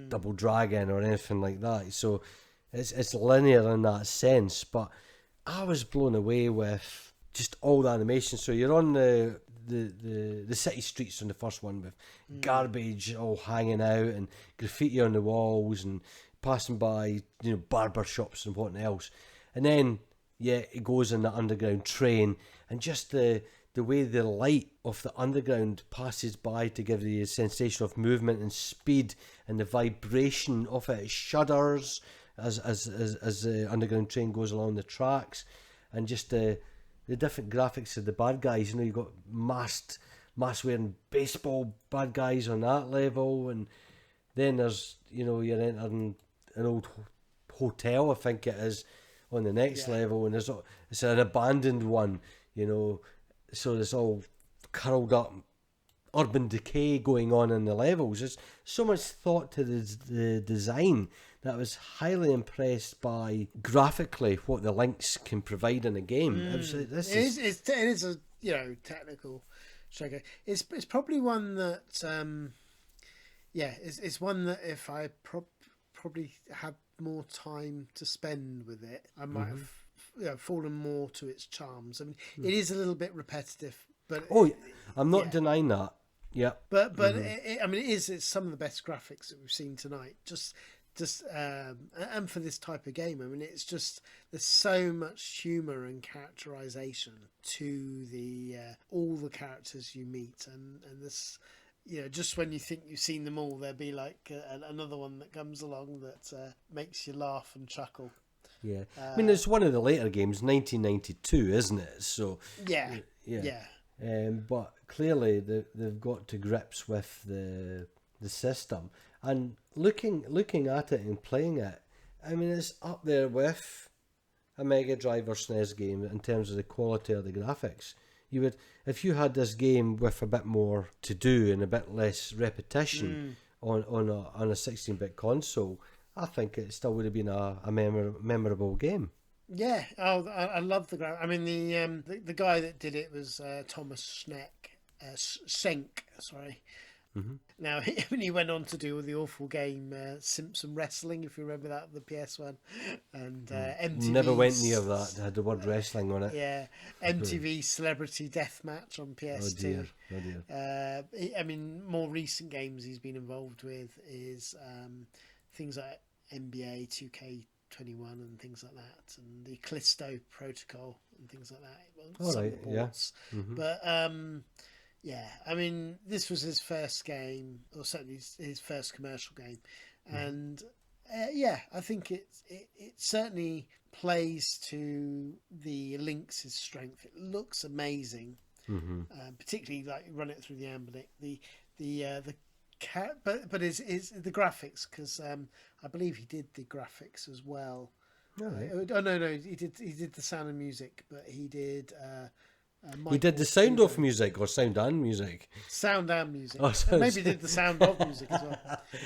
Double Dragon or anything like that. So it's linear in that sense. But I was blown away with just all the animation. So you're on the city streets on the first one with garbage all hanging out and graffiti on the walls and passing by barber shops and whatnot else, and then it goes in the underground train, and just the way the light of the underground passes by to give you a sensation of movement and speed, and the vibration of it shudders as the underground train goes along the tracks, and just the different graphics of the bad guys. You've got mask wearing baseball bad guys on that level, and then there's you're entering an old hotel, I think it is, on the next level, and it's an abandoned one, so there's all curled up urban decay going on in the levels. There's so much thought to the design that I was highly impressed by graphically what the Lynx can provide in a game. It is a technical show. It's probably one that it's one that if I probably had more time to spend with it, I might have fallen more to its charms. I mean, it is a little bit repetitive, but I'm not denying that. Yeah, but it's some of the best graphics that we've seen tonight. Just and for this type of game, I mean, it's just there's so much humour and characterization to the all the characters you meet, and this. Just when you think you've seen them all, there'll be like another one that comes along that makes you laugh and chuckle. Yeah, I mean, it's one of the later games, 1992, isn't it? So yeah. But clearly they've got to grips with the system, and looking at it and playing it, I mean, it's up there with a Mega Drive or SNES game in terms of the quality of the graphics. You would, if you had this game with a bit more to do and a bit less repetition on a 16-bit console, I think it still would have been a memorable game. Yeah, I love the graphics. I mean, the guy that did it was Thomas Schenk. Sorry. Mm-hmm. Now, he went on to do the awful game Simpson Wrestling, if you remember that, the PS1, and MTV. Never went near that. It had the word wrestling on it. Yeah, MTV Celebrity Deathmatch on PS2. Oh dear. I mean, more recent games he's been involved with is things like NBA 2K21 and things like that, and the Callisto Protocol and things like that. All right, yeah. Mm-hmm. But yeah, I mean, this was his first game, or certainly his first commercial game, and I think it certainly plays to the Lynx's strength. It looks amazing, particularly like run it through the Ambilic. But it's the graphics, because I believe he did the graphics as well. All right. Oh no, he did the sound and music, but he did. He did the sound of music or sound and music? Sound and music. Oh, maybe did the sound of music as well.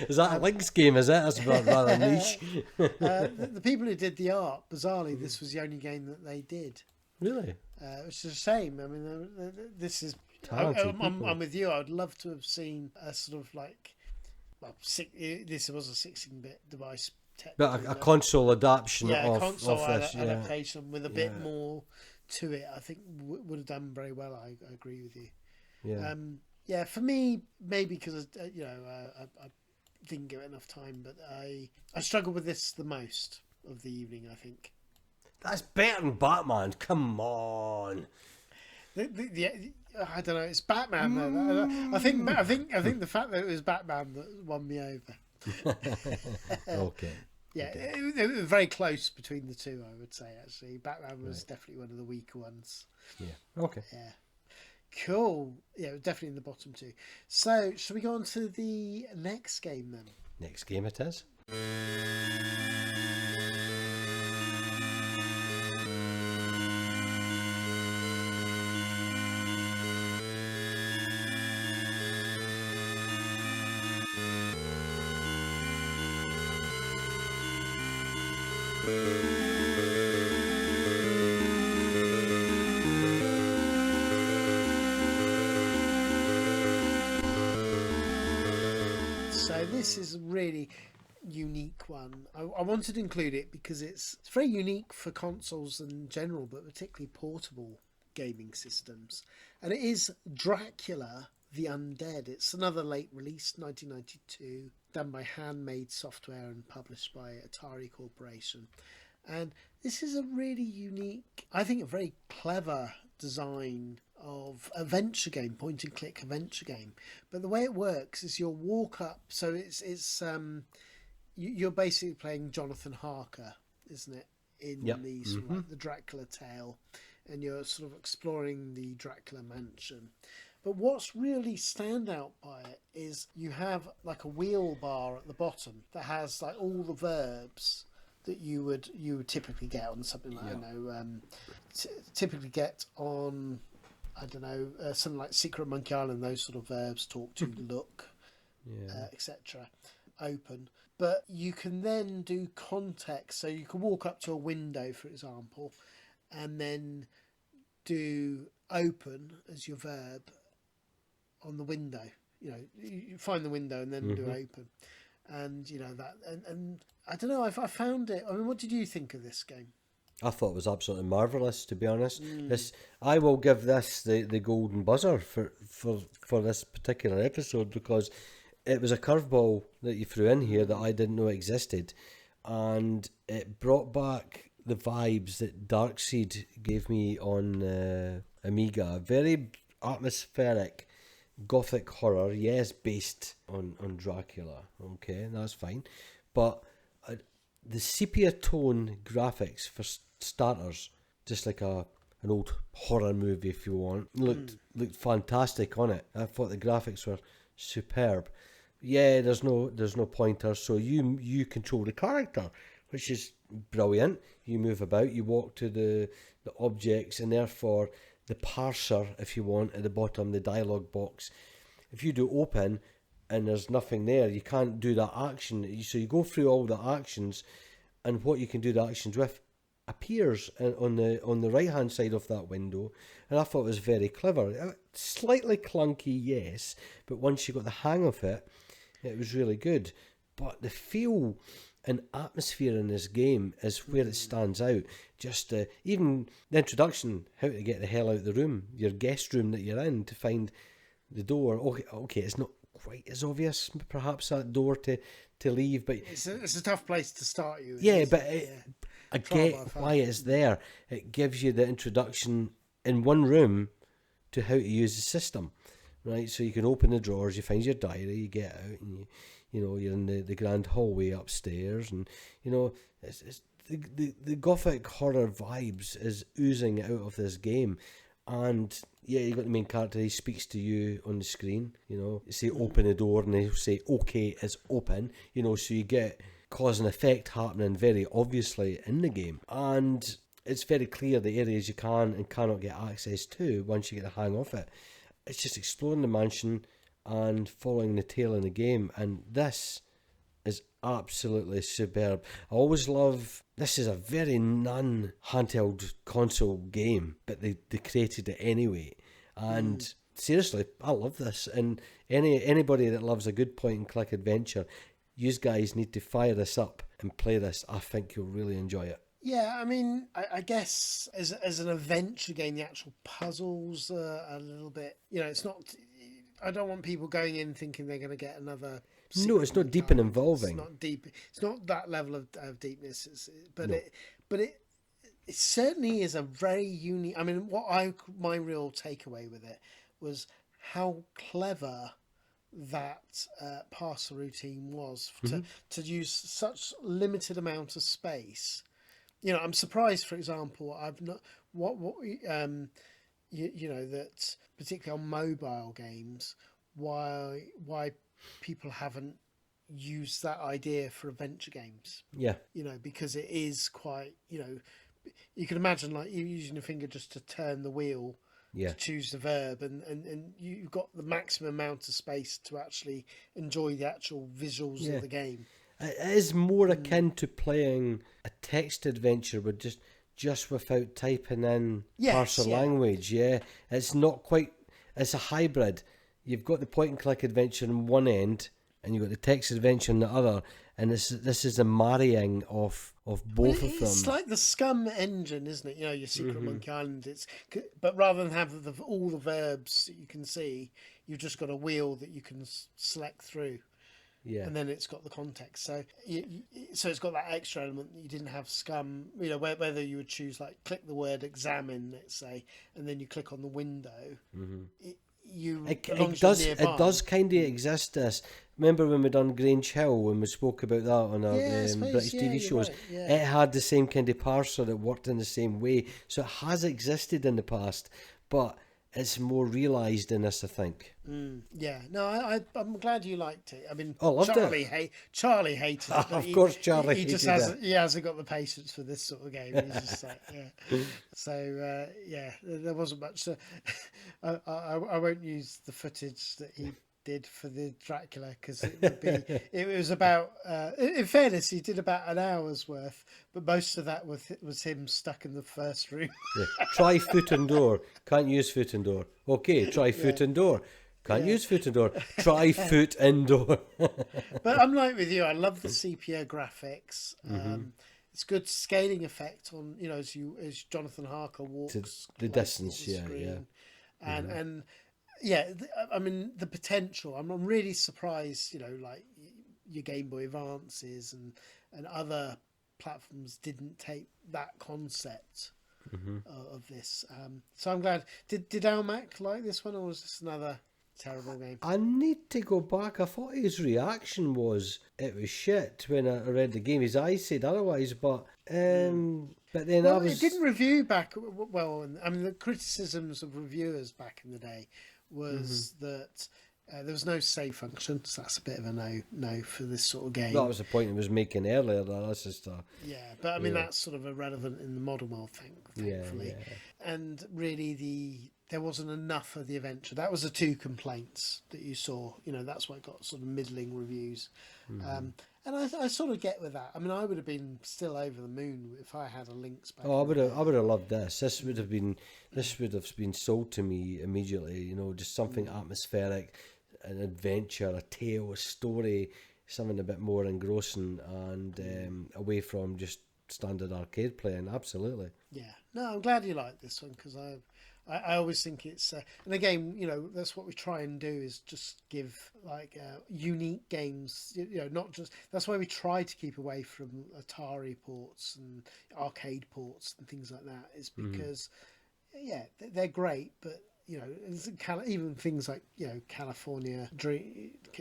Is that a Lynx game, is it? That's rather niche. The people who did the art, bizarrely, this was the only game that they did. Really? Which is a shame. I mean, this is... I'm with you. I would love to have seen a sort of like... this was a 16-bit device. But a console adaptation of console this. Adaptation with a bit more to it, I think would have done very well. I agree with you. Yeah. For me, maybe because I didn't give it enough time, but I struggled with this the most of the evening, I think. That's better than Batman. Come on. I don't know. It's Batman though. I think the fact that it was Batman that won me over. Okay. Yeah, Okay. it was very close between the two. I would say actually, Batman was definitely one of the weaker ones. Yeah. Okay. Yeah. Cool. Yeah, definitely in the bottom two. So, shall we go on to the next game then? Next game it is. So this is a really unique one. I wanted to include it because it's very unique for consoles in general, but particularly portable gaming systems. And it is Dracula the Undead. It's another late release, 1992, done by Handmade Software and published by Atari Corporation. And this is a really unique, I think a very clever design of adventure game, point and click adventure game. But the way it works is you'll walk up, so you're basically playing Jonathan Harker, isn't it? In the sort of like the Dracula tale, and you're sort of exploring the Dracula mansion. But what's really stand out by it is you have like a wheel bar at the bottom that has like all the verbs that you would typically get on something like typically get on something like Secret Monkey Island. Those sort of verbs: talk to, look, etc. Open. But you can then do context, so you can walk up to a window, for example, and then do open as your verb on the window. You find the window and then do open. And that, and I don't know. I found it. I mean, what did you think of this game? I thought it was absolutely marvellous, to be honest. I will give this the golden buzzer for this particular episode, because it was a curveball that you threw in here that I didn't know existed, and it brought back the vibes that Darkseid gave me on Amiga. Very atmospheric gothic horror, yes, based on Dracula. Okay, that's fine, but the sepia tone graphics, for starters, just like an old horror movie, if you want, looked fantastic on it. I thought the graphics were superb. Yeah, there's no pointers, so you control the character, which is brilliant. You move about, you walk to the objects, and therefore the parser, if you want, at the bottom, the dialogue box. If you do open and there's nothing there, you can't do that action. So you go through all the actions, and what you can do the actions with appears on the right hand side of that window. And I thought it was very clever. Slightly clunky, yes, but once you got the hang of it, it was really good. But the feel and atmosphere in this game is where it stands out. Just even the introduction, how to get the hell out of the room, your guest room that you're in, to find the door. Okay, it's not quite as obvious, perhaps, that door to leave, but it's a tough place to start you. Yeah, but I get why it's there. It gives you the introduction in one room to how to use the system, right? So you can open the drawers, you find your diary, you get out, and you're in the grand hallway upstairs, and it's the gothic horror vibes is oozing out of this game. And yeah, you got the main character, he speaks to you on the screen, you say open the door, and he'll say okay, it's open, so you get cause and effect happening very obviously in the game. And it's very clear the areas you can and cannot get access to once you get the hang of it. It's just exploring the mansion and following the tale in the game, and this is absolutely superb. I always love, this is a very non-handheld console game, but they created it anyway. And seriously, I love this. And anybody that loves a good point-and-click adventure, you guys need to fire this up and play this. I think you'll really enjoy it. Yeah, I mean, I guess as an adventure game, the actual puzzles are a little bit, it's not... I don't want people going in thinking they're going to get another... No, it's not deep and involving. It's not deep. It's not that level of deepness. it certainly is a very unique. I mean, my real takeaway with it was how clever that parser routine was to use such limited amount of space. You know, I'm surprised, for example, I've not what you know, that particularly on mobile games, why people haven't used that idea for adventure games. Yeah. You know, because it is quite, you know, you can imagine like you using your finger just to turn the wheel Yeah. to choose the verb, and you've got the maximum amount of space to actually enjoy the actual visuals of the game. It is more akin to playing a text adventure with just without typing in parser language. Yeah, it's not quite. It's a hybrid. You've got the point and click adventure on one end, and you've got the text adventure on the other. And this is a marrying of both of them. It's like the Scum engine, isn't it? You know, your Secret Monkey Island. But rather than have all the verbs that you can see, you've just got a wheel that you can select through. Yeah. And then it's got the context. So so it's got that extra element that you didn't have Scum. You know, whether you would choose like click the word examine, let's say, and then you click on the window. It does kind of exist. This, remember when we done Grange Hill, when we spoke about that on our British TV shows? Right, yeah. It had the same kind of parser that worked in the same way, so it has existed in the past, but it's more realised in this, I think. Yeah, no, I'm glad you liked it. I mean, loved Charlie hated it. Of course, Charlie he just hated he hasn't got the patience for this sort of game. He's just like, yeah. So there wasn't much. I won't use the footage that he did for the Dracula because it was about. In fairness, he did about an hour's worth, but most of that was him stuck in the first room. Try foot and door. Can't use foot and door. Okay, try foot and door. Can't use foot and door. Try foot indoor. But I'm like with you. I love the sepia graphics. It's good scaling effect on, you know, as Jonathan Harker walks to the distance. The screen. And I mean the potential. I'm really surprised. You know, like your Game Boy Advances and other platforms didn't take that concept of this. So I'm glad. Did Almac like this one, or was this another terrible game? I need to go back. I thought his reaction was it was shit when I read the game. His eyes said otherwise, but then it didn't review back well. I mean, the criticisms of reviewers back in the day was that there was no save function, so that's a bit of a no for this sort of game. That was the point it was making earlier. That's just but I mean that's sort of irrelevant in the modern world thankfully. And really there wasn't enough of the adventure. That was the two complaints that you saw. You know, that's why it got sort of middling reviews. And I sort of get with that. I mean, I would have been still over the moon if I had a Lynx back. I would have loved this. This would have been sold to me immediately. You know, just something atmospheric, an adventure, a tale, a story, something a bit more engrossing and away from just standard arcade playing. Absolutely. Yeah. No, I'm glad you like this one because I always think it's and again, you know, that's what we try and do is just give like unique games, you know, not just, that's why we try to keep away from Atari ports and arcade ports and things like that, is because they're great, but you know, even things like, you know,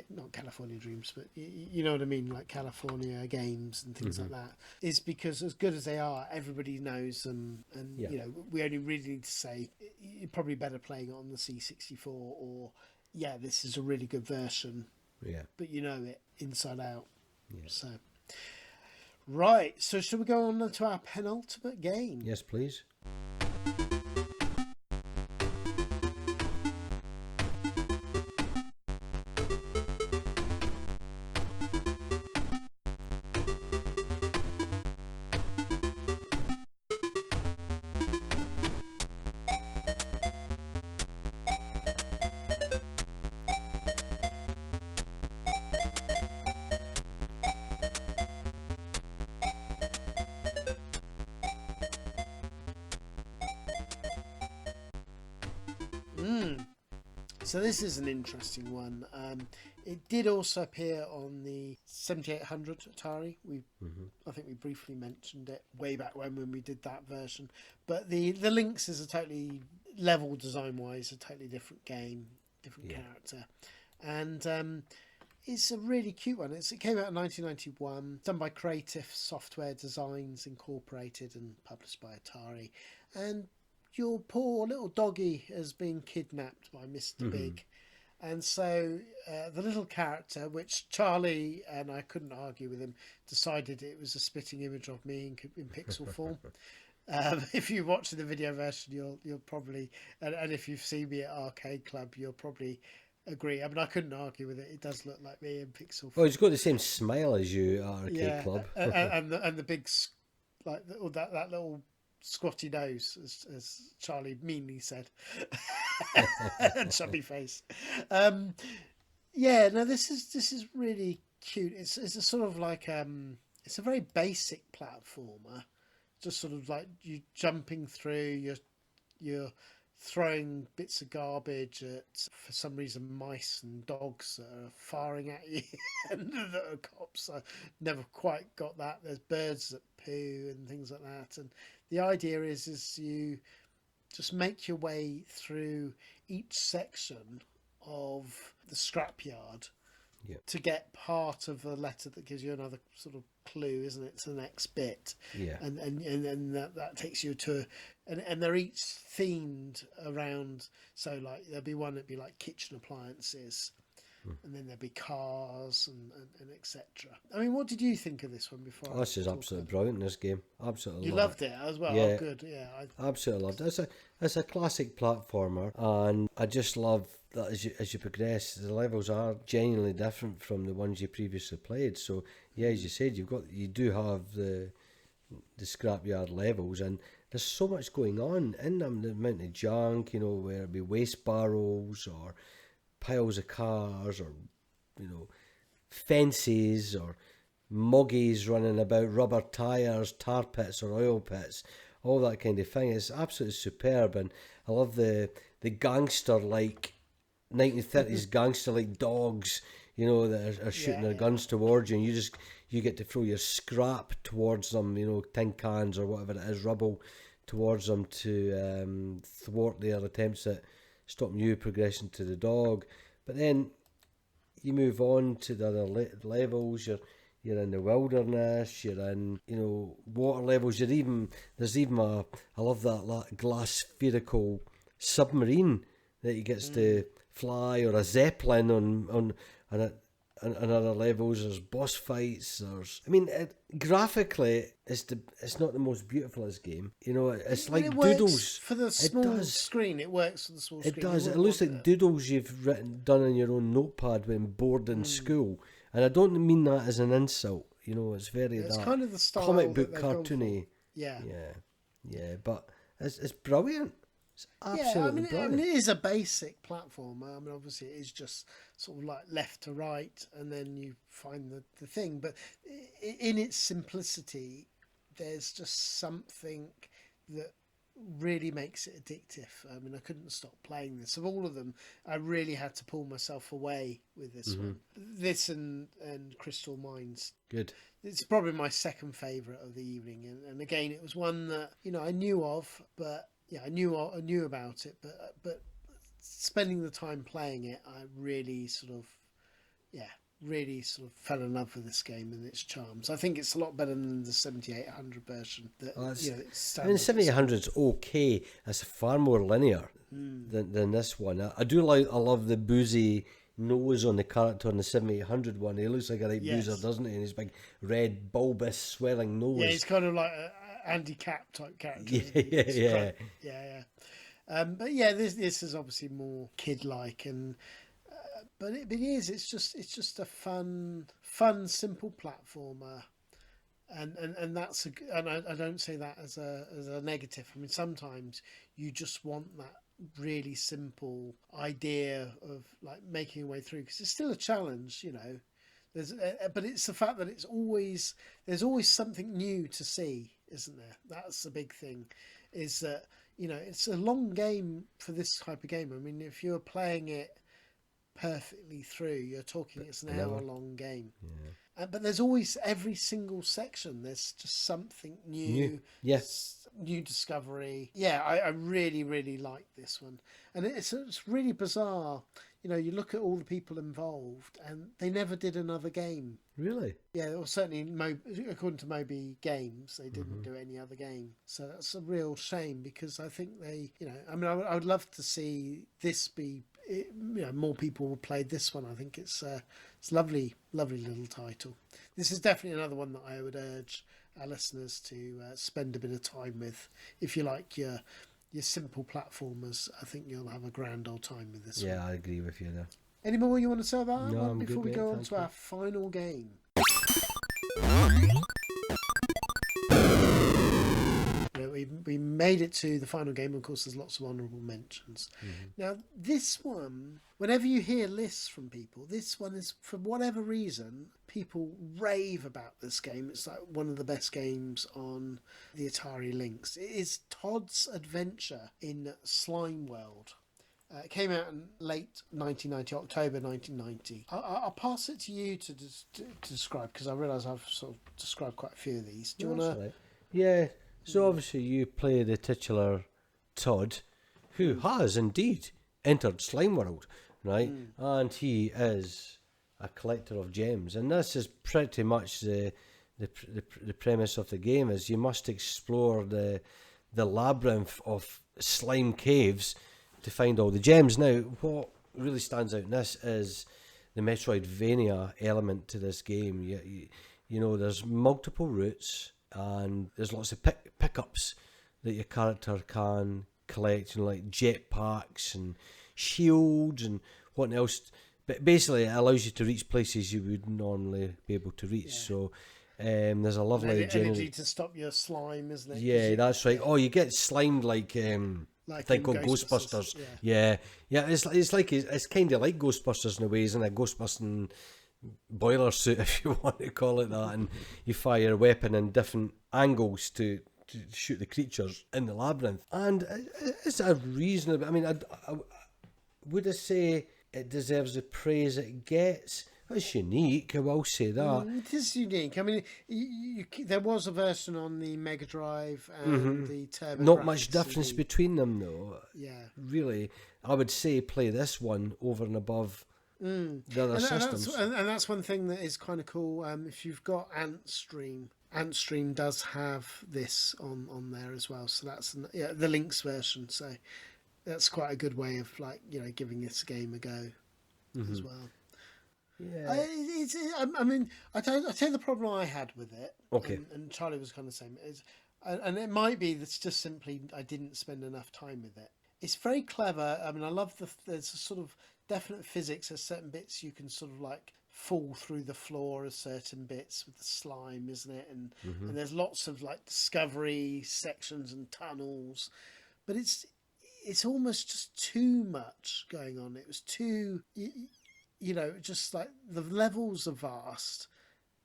not California Dreams, but you know what I mean, like California games and things like that, is because as good as they are, everybody knows them, and you know, we only really need to say you're probably better playing it on the C64, or this is a really good version, but you know it inside out. So right, so should we go on to our penultimate game? Yes, please. So this is an interesting one. It did also appear on the 7800 Atari. I think we briefly mentioned it way back when we did that version. But the Lynx is a totally, level design wise, a totally different game, different character, and it's a really cute one. It came out in 1991, done by Creative Software Designs Incorporated and published by Atari. And your poor little doggy has been kidnapped by Mr. Big. And so the little character, which Charlie, and I couldn't argue with him, decided it was a spitting image of me in pixel form. If you watch the video version, you'll probably, and if you've seen me at Arcade Club, you'll probably agree. I mean, I couldn't argue with it. It does look like me in pixel form. Oh, he's got the same smile as you at Arcade Club. and the big, like that little squatty nose, as Charlie meanly said, and chubby face. This is really cute. It's a sort of like it's a very basic platformer, just sort of like you jumping through, you're throwing bits of garbage at, for some reason, mice and dogs that are firing at you and that are cops. I never quite got that. There's birds that poo and things like that, and the idea is you just make your way through each section of the scrapyard to get part of a letter that gives you another sort of clue, isn't it, to the next bit? And that takes you to, and they're each themed around. So like there'll be one that'd be like kitchen appliances, and then there'll be cars and etc. I mean, what did you think of this one before? Oh, this is absolutely brilliant. This game, absolutely. You loved it as well. Yeah, oh, good. Yeah, I absolutely loved it. It's a classic platformer, and I just love that as you progress, the levels are genuinely different from the ones you previously played. So yeah, as you said, you do have the scrapyard levels, and there's so much going on in them. The amount of junk, where it be waste barrels or piles of cars, or fences, or muggies running about, rubber tires, tar pits or oil pits, all that kind of thing. It's absolutely superb, and I love the gangster like 1930s gangster like dogs, that are shooting their guns towards you, and you get to throw your scrap towards them, tin cans or whatever it is, rubble towards them to thwart their attempts at stopping you progressing to the dog. But then you move on to the other levels. You're in the wilderness. You're in water levels. There's even I love that glass spherical submarine that he gets to fly, or a zeppelin on other levels. There's boss fights. Graphically, it's not the most beautifulest game. It's like doodles for the small screen. It works for the small screen. It does. It looks like doodles you've done on your own notepad when bored in school, and I don't mean that as an insult. It's very it's kind of the style comic book cartoony. Yeah. But it's brilliant. It's absolutely brilliant. I mean, it is a basic platformer. I mean, obviously, it is just sort of like left to right, and then you find the thing. But in its simplicity, there's just something that really makes it addictive. I mean, I couldn't stop playing this. Of all of them, I really had to pull myself away with this one. This and Crystal Mines. Good. It's probably my second favourite of the evening, and again, it was one that I knew of, but. Yeah, I knew about it, but spending the time playing it, I really sort of fell in love with this game and its charms. I think it's a lot better than the 7800 version. The 7800's okay. It's far more linear than this one. I love the boozy nose on the character on the 7800 one. He looks like a boozer, doesn't he? And his big red bulbous swelling nose. Yeah, he's kind of like Andy Cap type character. Yeah. But yeah, this is obviously more kid-like, and but it is. It's just a fun, simple platformer, and that's and I don't say that as a negative. I mean, sometimes you just want that really simple idea of like making your way through, because it's still a challenge, but it's the fact that there's always something new to see, isn't there? That's the big thing, is that you know, it's a long game for this type of game. I mean, if you're playing it perfectly through, you're talking it's an hour long game. But there's always, every single section, there's just something new, Yeah. new discovery. Yeah, I really, really like this one. And it's really bizarre. You know, you look at all the people involved and they never did another game. Really? Yeah, or certainly according to Moby Games, they didn't do any other game. So that's a real shame, because I think they, you know, I mean, I would love to see this be, you know, more people played this one. I think it's lovely, lovely little title. This is definitely another one that I would urge our listeners to spend a bit of time with. If you like your simple platformers, I think you'll have a grand old time with this one. Yeah, I agree with you there. Any more you want to say about that No, one I'm before good, we go mate, on thank to you. our final game? Yeah, we made it to the final game. Of course, there's lots of honourable mentions. Now, this one, whenever you hear lists from people, this one is, for whatever reason, people rave about this game. It's like one of the best games on the Atari Lynx. It is Todd's Adventure in Slime World. It came out in late 1990, October 1990. I'll pass it to you to describe, because I realise I've sort of described quite a few of these. Do you want to? Right. Yeah, so obviously you play the titular Todd, who has indeed entered Slime World, right? And he is a collector of gems. And this is pretty much the premise of the game, is you must explore the labyrinth of slime caves to find all the gems. Now, what really stands out in this is the Metroidvania element to this game. You know, there's multiple routes and there's lots of pickups that your character can collect, you know, like jetpacks and shields and what else. But basically, it allows you to reach places you would normally be able to reach. Yeah. So there's a lovely energy to stop your slime, isn't it? Yeah, that's right. Oh, you get slimed like Like thing in called Ghostbusters. Ghostbusters, Yeah. It's kind of like Ghostbusters in a way, isn't it? Ghostbusting boiler suit, if you want to call it that, and you fire a weapon in different angles to shoot the creatures in the labyrinth. And it's a reasonable. I mean, would I say it deserves the praise it gets? It's unique, I will say that. It is unique. I mean, there was a version on the Mega Drive and the Turbo. Not much difference CD. between them, though. Yeah. Really, I would say play this one over and above the other systems. And that's one thing that is kind of cool. If you've got Antstream does have this on there as well. So that's the Lynx version. So that's quite a good way of, like, you know, giving this game a go as well. Yeah. I mean, I tell you the problem I had with it. Okay. And Charlie was kind of the same. And it might be that's just simply I didn't spend enough time with it. It's very clever. I mean, I love there's a sort of definite physics. There's certain bits you can sort of like fall through the floor of certain bits with the slime, isn't it? And there's lots of like discovery sections and tunnels, but it's almost just too much going on. It was too. You know, just like the levels are vast,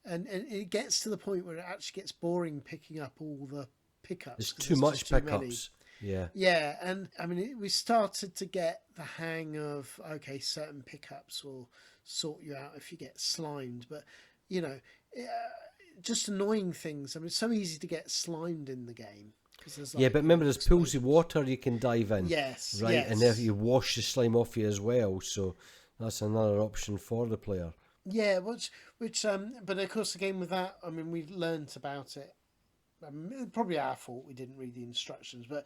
and it gets to the point where it actually gets boring picking up all the pickups. There's too much pickups. Yeah. Yeah, and I mean, we started to get the hang of, okay, certain pickups will sort you out if you get slimed, but, you know, just annoying things. I mean, it's so easy to get slimed in the game. Like, yeah, but remember, there's pools of water you can dive in. Yes. Right, yes. and then you wash the slime off you as well, so that's another option for the player. Yeah, which, but of course, again with that, I mean, we learnt about it. Probably our fault we didn't read the instructions, but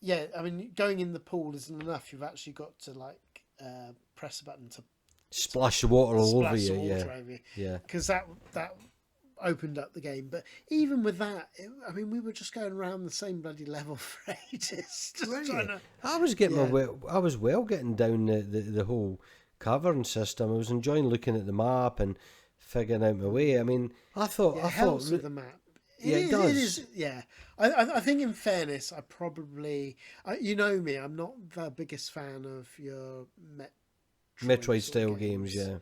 yeah, I mean, going in the pool isn't enough. You've actually got to like press a button to splash the water all over you. Yeah, because that opened up the game. But even with that, I mean, we were just going around the same bloody level for ages. I was getting I was getting down the whole cavern system. I was enjoying looking at the map and figuring out my way. I mean, I thought with the map. It does. It is, yeah. I think, in fairness, I probably, you know me, I'm not the biggest fan of your Metroid style games. Yeah.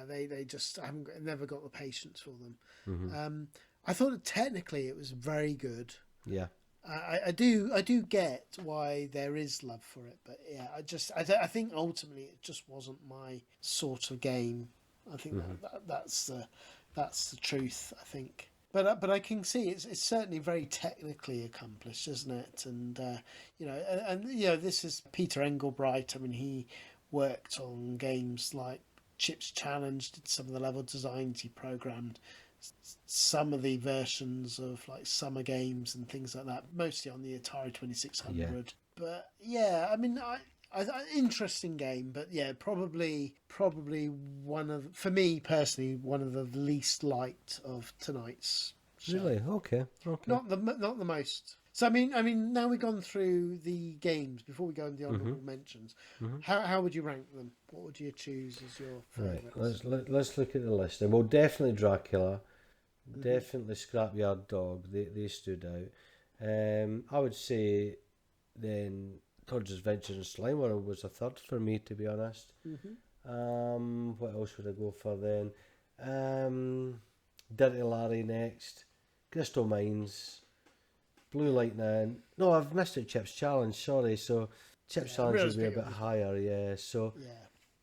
They just never got the patience for them. I thought that technically it was very good. Yeah. I do get why there is love for it, but yeah, I think ultimately it just wasn't my sort of game. I think that's the truth. I think, but I can see it's certainly very technically accomplished, isn't it? And this is Peter Engelbright. I mean, he worked on games like Chips Challenge, did some of the level designs, he programmed some of the versions of like summer games and things like that, mostly on the Atari 2600. Yeah. But yeah, I mean, interesting game, but yeah, probably for me personally, one of the least liked of tonight's show. Really? Okay. Not the most. So I mean, now we've gone through the games. Before we go into the honourable mentions, how would you rank them? What would you choose as your Right. favourites? Let's look at the list. And well, definitely Dracula, definitely Scrapyard Dog. They stood out. I would say then Todd's Adventures in Slime World was a third for me, to be honest. What else would I go for then? Dirty Larry next. Crystal Mines. Blue Lightning. No, I've missed it. Chips Challenge. Sorry. So Chips Challenge would be a bit higher. Yeah. So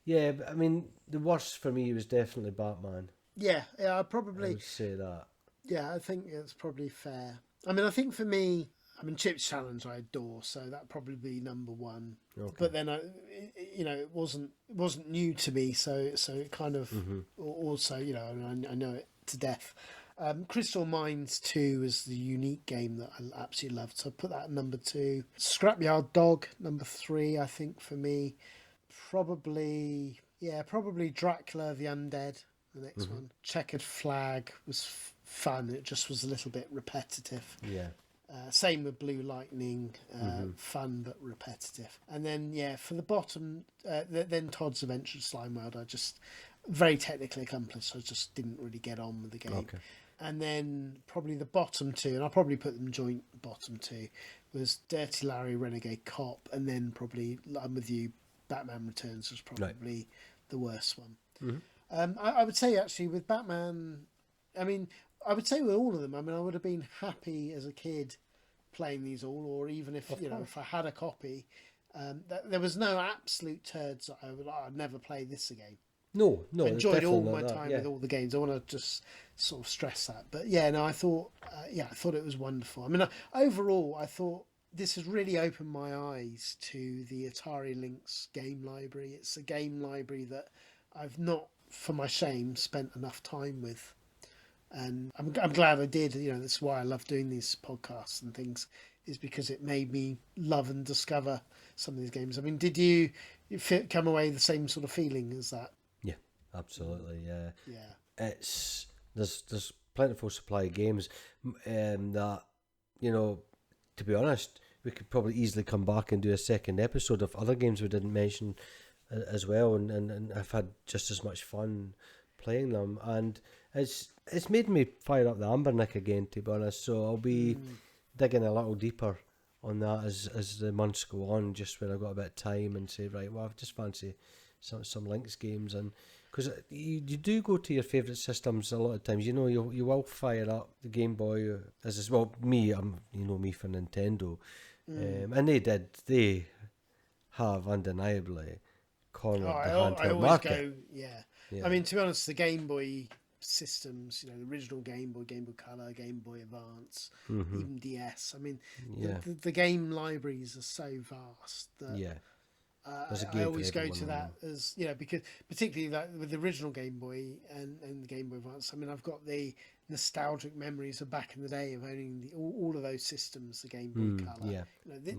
yeah. But I mean, the worst for me was definitely Batman. Yeah, I I would say that. Yeah, I think it's probably fair. I mean, I think for me, I mean, Chips Challenge I adore, so that'd probably be number one. Okay. But then it wasn't new to me, so it kind of also, I know it to death. Crystal Mines 2 is the unique game that I absolutely loved, so I put that at number 2. Scrapyard Dog, number 3, I think for me. Probably Dracula the Undead, the next one. Checkered Flag was fun, it just was a little bit repetitive. Yeah. Same with Blue Lightning, fun but repetitive. And then, for the bottom, then Todd's Adventure Slime World, I just, very technically accomplished, so I just didn't really get on with the game. Okay. And then probably the bottom two, and I'll probably put them joint bottom two, was Dirty Larry, Renegade Cop, and then probably, I'm with you, Batman Returns was probably the worst one. I would say actually with Batman, I mean, I would say with all of them, I mean, I would have been happy as a kid playing these all, or even if, if I had a copy, there was no absolute turds that I'd never play this again. No, I enjoyed all my that, time yeah. with all the games. I want to just sort of stress that. But yeah, no, I thought it was wonderful. I mean, overall, I thought this has really opened my eyes to the Atari Lynx game library. It's a game library that I've not, for my shame, spent enough time with. And I'm glad I did. That's why I love doing these podcasts and things, is because it made me love and discover some of these games. I mean, did you come away the same sort of feeling as that? Yeah, absolutely. Yeah. Yeah. There's plentiful supply of games that, to be honest, we could probably easily come back and do a second episode of other games we didn't mention as well, and I've had just as much fun playing them, and it's made me fire up the Ambernick again, to be honest, so I'll be digging a little deeper on that as the months go on, just when I've got a bit of time, and say, right, well, I just fancy some Lynx games, and because you do go to your favourite systems a lot of times, you will fire up the Game Boy, me, me for Nintendo, and they have undeniably cornered the handheld market. Yeah. I mean, to be honest, the Game Boy systems, the original Game Boy Color, Game Boy Advance, even DS. I mean, the game libraries are so vast that I always go to that as, because particularly with the original Game Boy and the Game Boy Advance, I mean, I've got the nostalgic memories of back in the day of owning all of those systems, the Game Boy Color.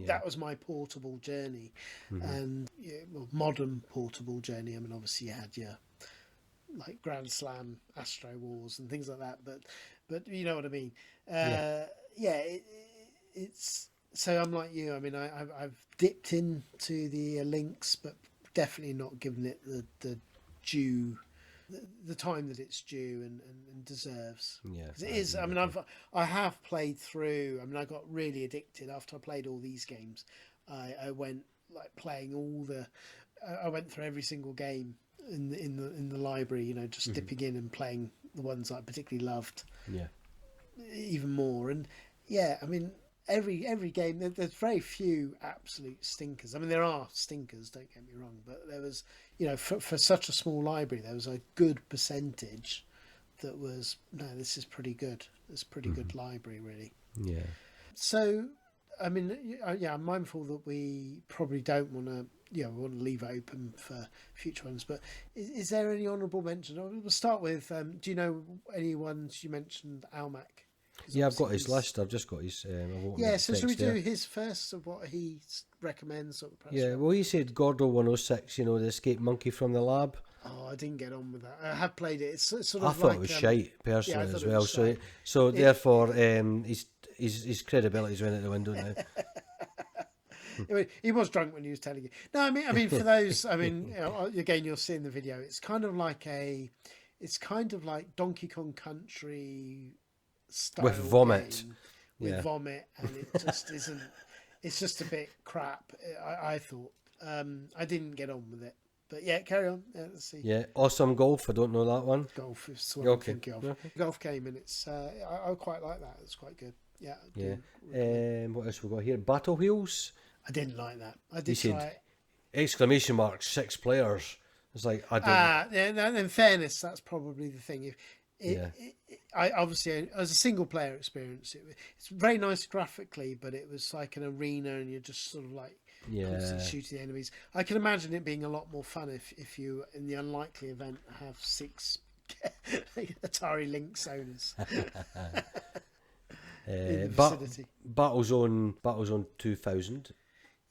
That was my portable journey, and modern portable journey. I mean, obviously you had your like Grand Slam, Astro Wars, and things like that. But you know what I mean. It's so I'm like you. I mean, I've dipped into the Lynx, but definitely not given it the due, the time that it's due and deserves. Yeah, 'cause it is. I mean, I have played through. I mean, I got really addicted after I played all these games. I went like playing all the. I went through every single game in the library, just dipping in and playing, the ones I particularly loved. Yeah. Even more. And yeah, I mean, every game, there's very few absolute stinkers. I mean, there are stinkers, don't get me wrong, but there was, for such a small library, there was a good percentage that was, no, this is pretty good. It's a pretty good library, really. Yeah. So, I mean, yeah, I'm mindful that we probably don't want to, we want to leave it open for future ones, but is there any honourable mention? We'll start with, do you know any ones you mentioned, Almac? Yeah, I've got his list. I've just got his. So should we do his first of what he recommends? Yeah, well, he said Gordo 106. The escaped monkey from the lab. Oh, I didn't get on with that. I have played it. It's sort of. I thought it was shite personally as well. So therefore, his credibility's went out the window now. He was drunk when he was telling you. No, I mean for those. I mean, again, you'll see in the video. It's kind of like Donkey Kong Country style with vomit. With vomit, and it just isn't. It's just a bit crap. I thought. I didn't get on with it. But yeah, carry on. Yeah, let's see. Yeah, Awesome Golf. I don't know that one. Golf is what I'm thinking of. Okay. Golf came and it's. I quite like that. It's quite good. Yeah. What else we got here? Battle Wheels. I didn't like that. I did try it. Exclamation mark! 6 players. It's like I don't. Yeah. In fairness, that's probably the thing. I obviously, as a single player experience, it's very nice graphically, but it was like an arena, and you're just sort of like. Constantly shooting the enemies. I can imagine it being a lot more fun if you, in the unlikely event, have 6 Atari Lynx owners in the vicinity. Battlezone 2000.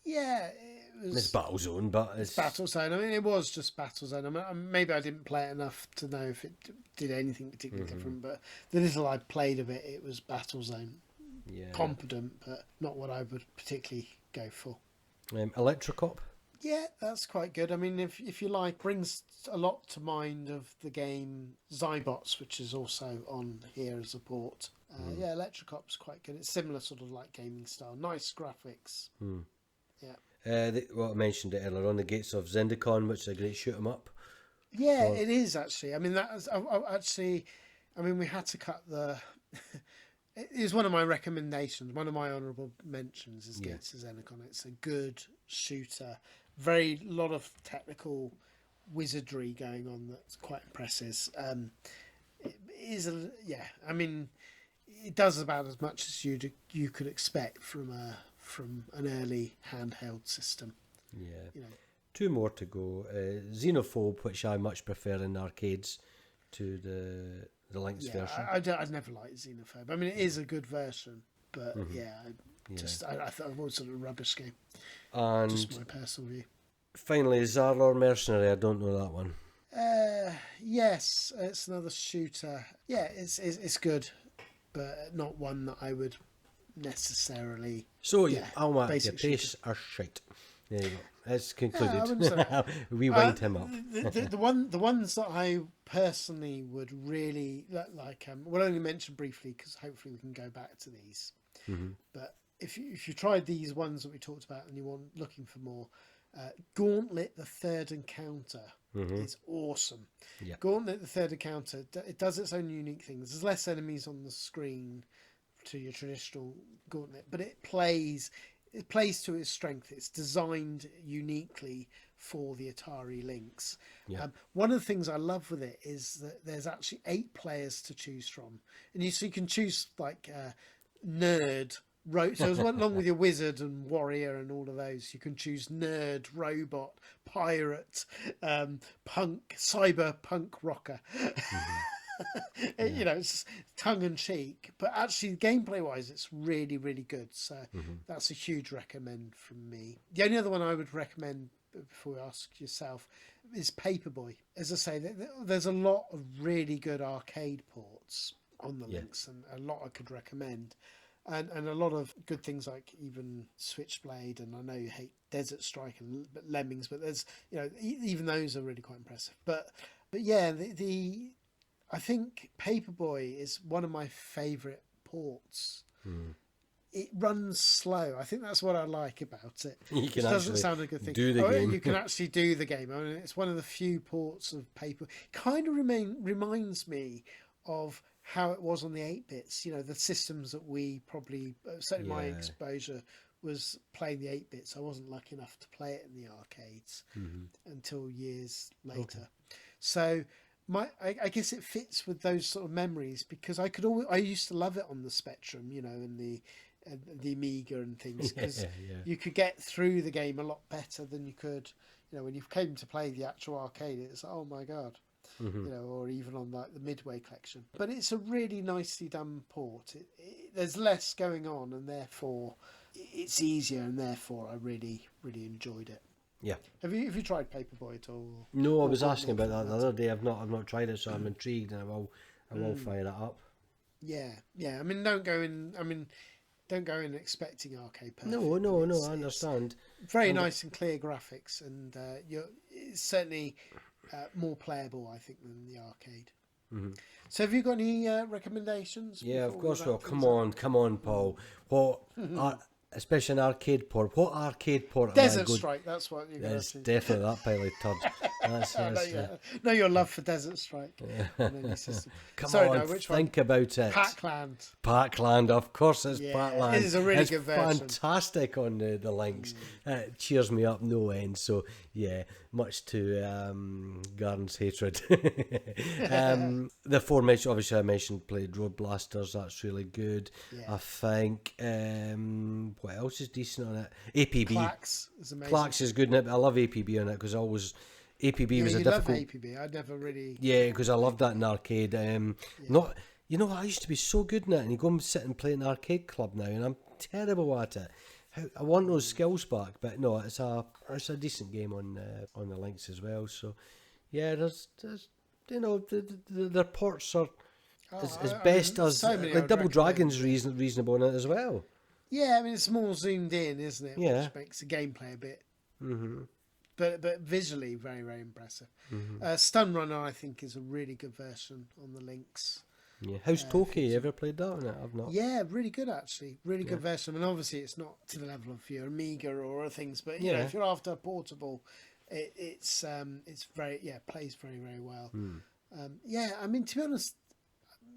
Yeah, it's Battlezone, but it's Battlezone. I mean, it was just Battlezone. I mean, maybe I didn't play it enough to know if it did anything particularly different. But the little I played of it, it was Battlezone. Yeah, competent, but not what I would particularly go for. Electrocop. Yeah, that's quite good. I mean, if you like, brings a lot to mind of the game Zybots, which is also on here as a port. Yeah, Electrocop's quite good. It's similar sort of like gaming style. Nice graphics. Yeah. Well, I mentioned it earlier on, the Gates of Zendikon, which is a great shoot 'em up. Yeah, it is actually. I mean, we had to cut the... It is one of my recommendations. One of my honourable mentions is Gates of Zendikon. It's a good shooter. Very lot of technical wizardry going on that's quite impressive. It is I mean, it does about as much as you could expect from an early handheld system. Yeah. 2 more to go. Xenophobe, which I much prefer in arcades to the Lynx version. I'd never liked Xenophobe. I mean, it is a good version, but I thought it was sort of a rubbish game. And just my personal view. Finally, Zarlor Mercenary. I don't know that one. Yes, it's another shooter. Yeah, it's good, but not one that I would necessarily. So Almac, your tastes are shite. There you go. It's concluded. We wind him up. The ones that I personally would really like, we'll only mention briefly because hopefully we can go back to these. But if you tried these ones that we talked about and you want looking for more, Gauntlet: The Third Encounter is awesome. Yeah. Gauntlet: The Third Encounter, it does its own unique things. There's less enemies on the screen to your traditional Gauntlet, but it plays to its strength. It's designed uniquely for the Atari Lynx. Yeah. One of the things I love with it is that there's actually 8 players to choose from, and you can choose like nerd. So along with your wizard and warrior and all of those, you can choose nerd, robot, pirate, punk, cyber punk rocker. It's tongue in cheek, but actually gameplay wise it's really, really good. So that's a huge recommend from me. The only other one I would recommend before we ask yourself is Paperboy. As I say, there's a lot of really good arcade ports on the Lynx, and a lot I could recommend. And a lot of good things like even Switchblade, and I know you hate Desert Strike and Lemmings, but there's even those are really quite impressive. But yeah, I think Paperboy is one of my favourite ports. It runs slow. I think that's what I like about it. You can doesn't sound a good thing. Do the game. You can actually do the game. I mean, it's one of the few ports of Paper. Kind of reminds me of how it was on the 8-bits. You know, the systems that we probably, certainly my exposure was playing the 8-bits. I wasn't lucky enough to play it in the arcades until years later. So I guess it fits with those sort of memories, because I used to love it on the Spectrum, you know, and the Amiga and things, because you could get through the game a lot better than you could, you know, when you came to play the actual arcade. It's oh my god. You know, or even on like the Midway collection. But it's a really nicely done port. There's less going on, and therefore it's easier, and therefore I really, really enjoyed it. Yeah. Have you tried Paperboy at all? No, I was asking about that the other day. I've not tried it, so I'm intrigued, and I will fire it up. Yeah. I mean, don't go in expecting arcade perfect. No, I understand. Very nice and clear graphics, and it's certainly more playable, I think, than the arcade. So have you got any recommendations? Yeah, of course. Well, come on, Paul. What, especially an arcade port. What arcade port? Desert Strike. That's what you're going to see. Definitely that pile of turds. No, your love for Desert Strike. Come on, think about it. Pac-Land, of course it's Pac-Land. It is a really good version. Fantastic on the Lynx. It cheers me up no end. So yeah, much to Garn's hatred. The formation, obviously I mentioned, played Road Blasters. That's really good. I think. What else is decent on it? APB. Clax is amazing. Clax is good in it. I love APB on it because APB was a difficult. Love APB. I never really. Yeah, because I loved that in arcade. Not, you know, I used to be so good in it, and you go and sit and play in an arcade club now, and I'm terrible at it. I want those skills back, but no, it's a decent game on the Lynx as well. So yeah, there's you know, their ports are as best as like Double Dragon's reasonable in it as well. Yeah, I mean, it's more zoomed in, isn't it? Yeah. Which makes the gameplay a bit... But visually, very, very impressive. Stun Runner, I think, is a really good version on the Lynx. Yeah. How's Toki? You ever played that on it? I've not. Yeah, really good, actually. Really good version. And obviously, it's not to the level of your Amiga or other things, but, you know, if you're after a portable, it's very... Yeah, plays very, very well. I mean, to be honest...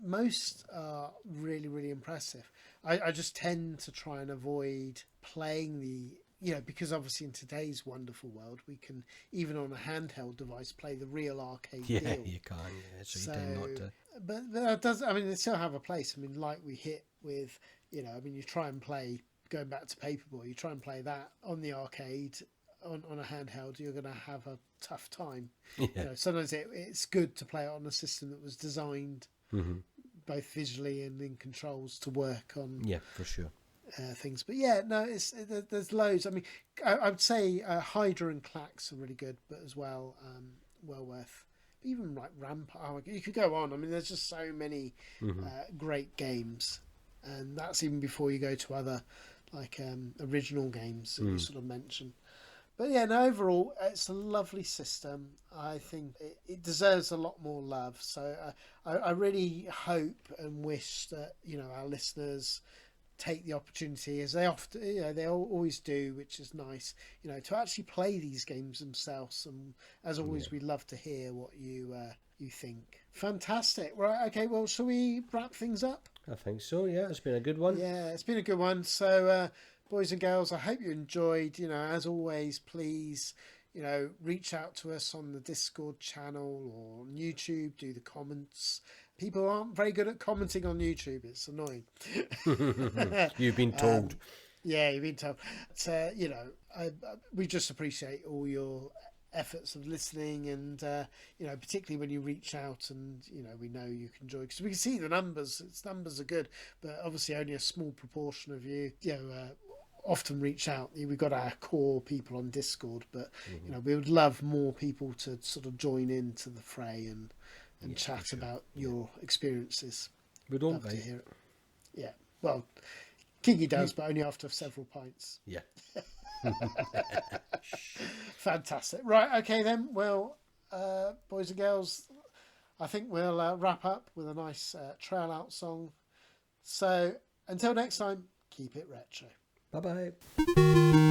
Most are really, really impressive. I just tend to try and avoid playing because obviously in today's wonderful world, we can, even on a handheld device, play the real arcade deal. Yeah, you can, so you tend not to. But that does, I mean, they still have a place. I mean, like we hit with, you try and play, going back to Paperboy, you try and play that on the arcade, on a handheld, you're going to have a tough time. Sometimes it's good to play it on a system that was designed both visually and in controls to work on. Yeah, for sure. Things, but there's loads. I mean, I would say Hydra and Clax are really good, but as well, well worth. Even like Rampart, you could go on. I mean, there's just so many great games, and that's even before you go to other like original games that you sort of mentioned. But yeah, no, overall, it's a lovely system. I think it deserves a lot more love. So I really hope and wish that, our listeners take the opportunity, as they often, they always do, which is nice, to actually play these games themselves. And as always, we love to hear what you think. Fantastic. Right. Okay. Well, shall we wrap things up? I think so. Yeah, it's been a good one. Yeah, it's been a good one. So, boys and girls, I hope you enjoyed. As always, please, reach out to us on the Discord channel or on YouTube. Do the comments. People aren't very good at commenting on YouTube. It's annoying. You've been told. Yeah, you've been told. So, we just appreciate all your efforts of listening, and particularly when you reach out, and we know you can join, because we can see the numbers. Numbers are good, but obviously only a small proportion of you often reach out. We've got our core people on Discord, but we would love more people to sort of join into the fray and chat about your experiences. We'd all love to hear it. Yeah, well, Kingy does, but only after several pints. Yeah. Fantastic. Right, okay then. Well, boys and girls, I think we'll wrap up with a nice trail out song. So until next time, keep it retro. Bye bye.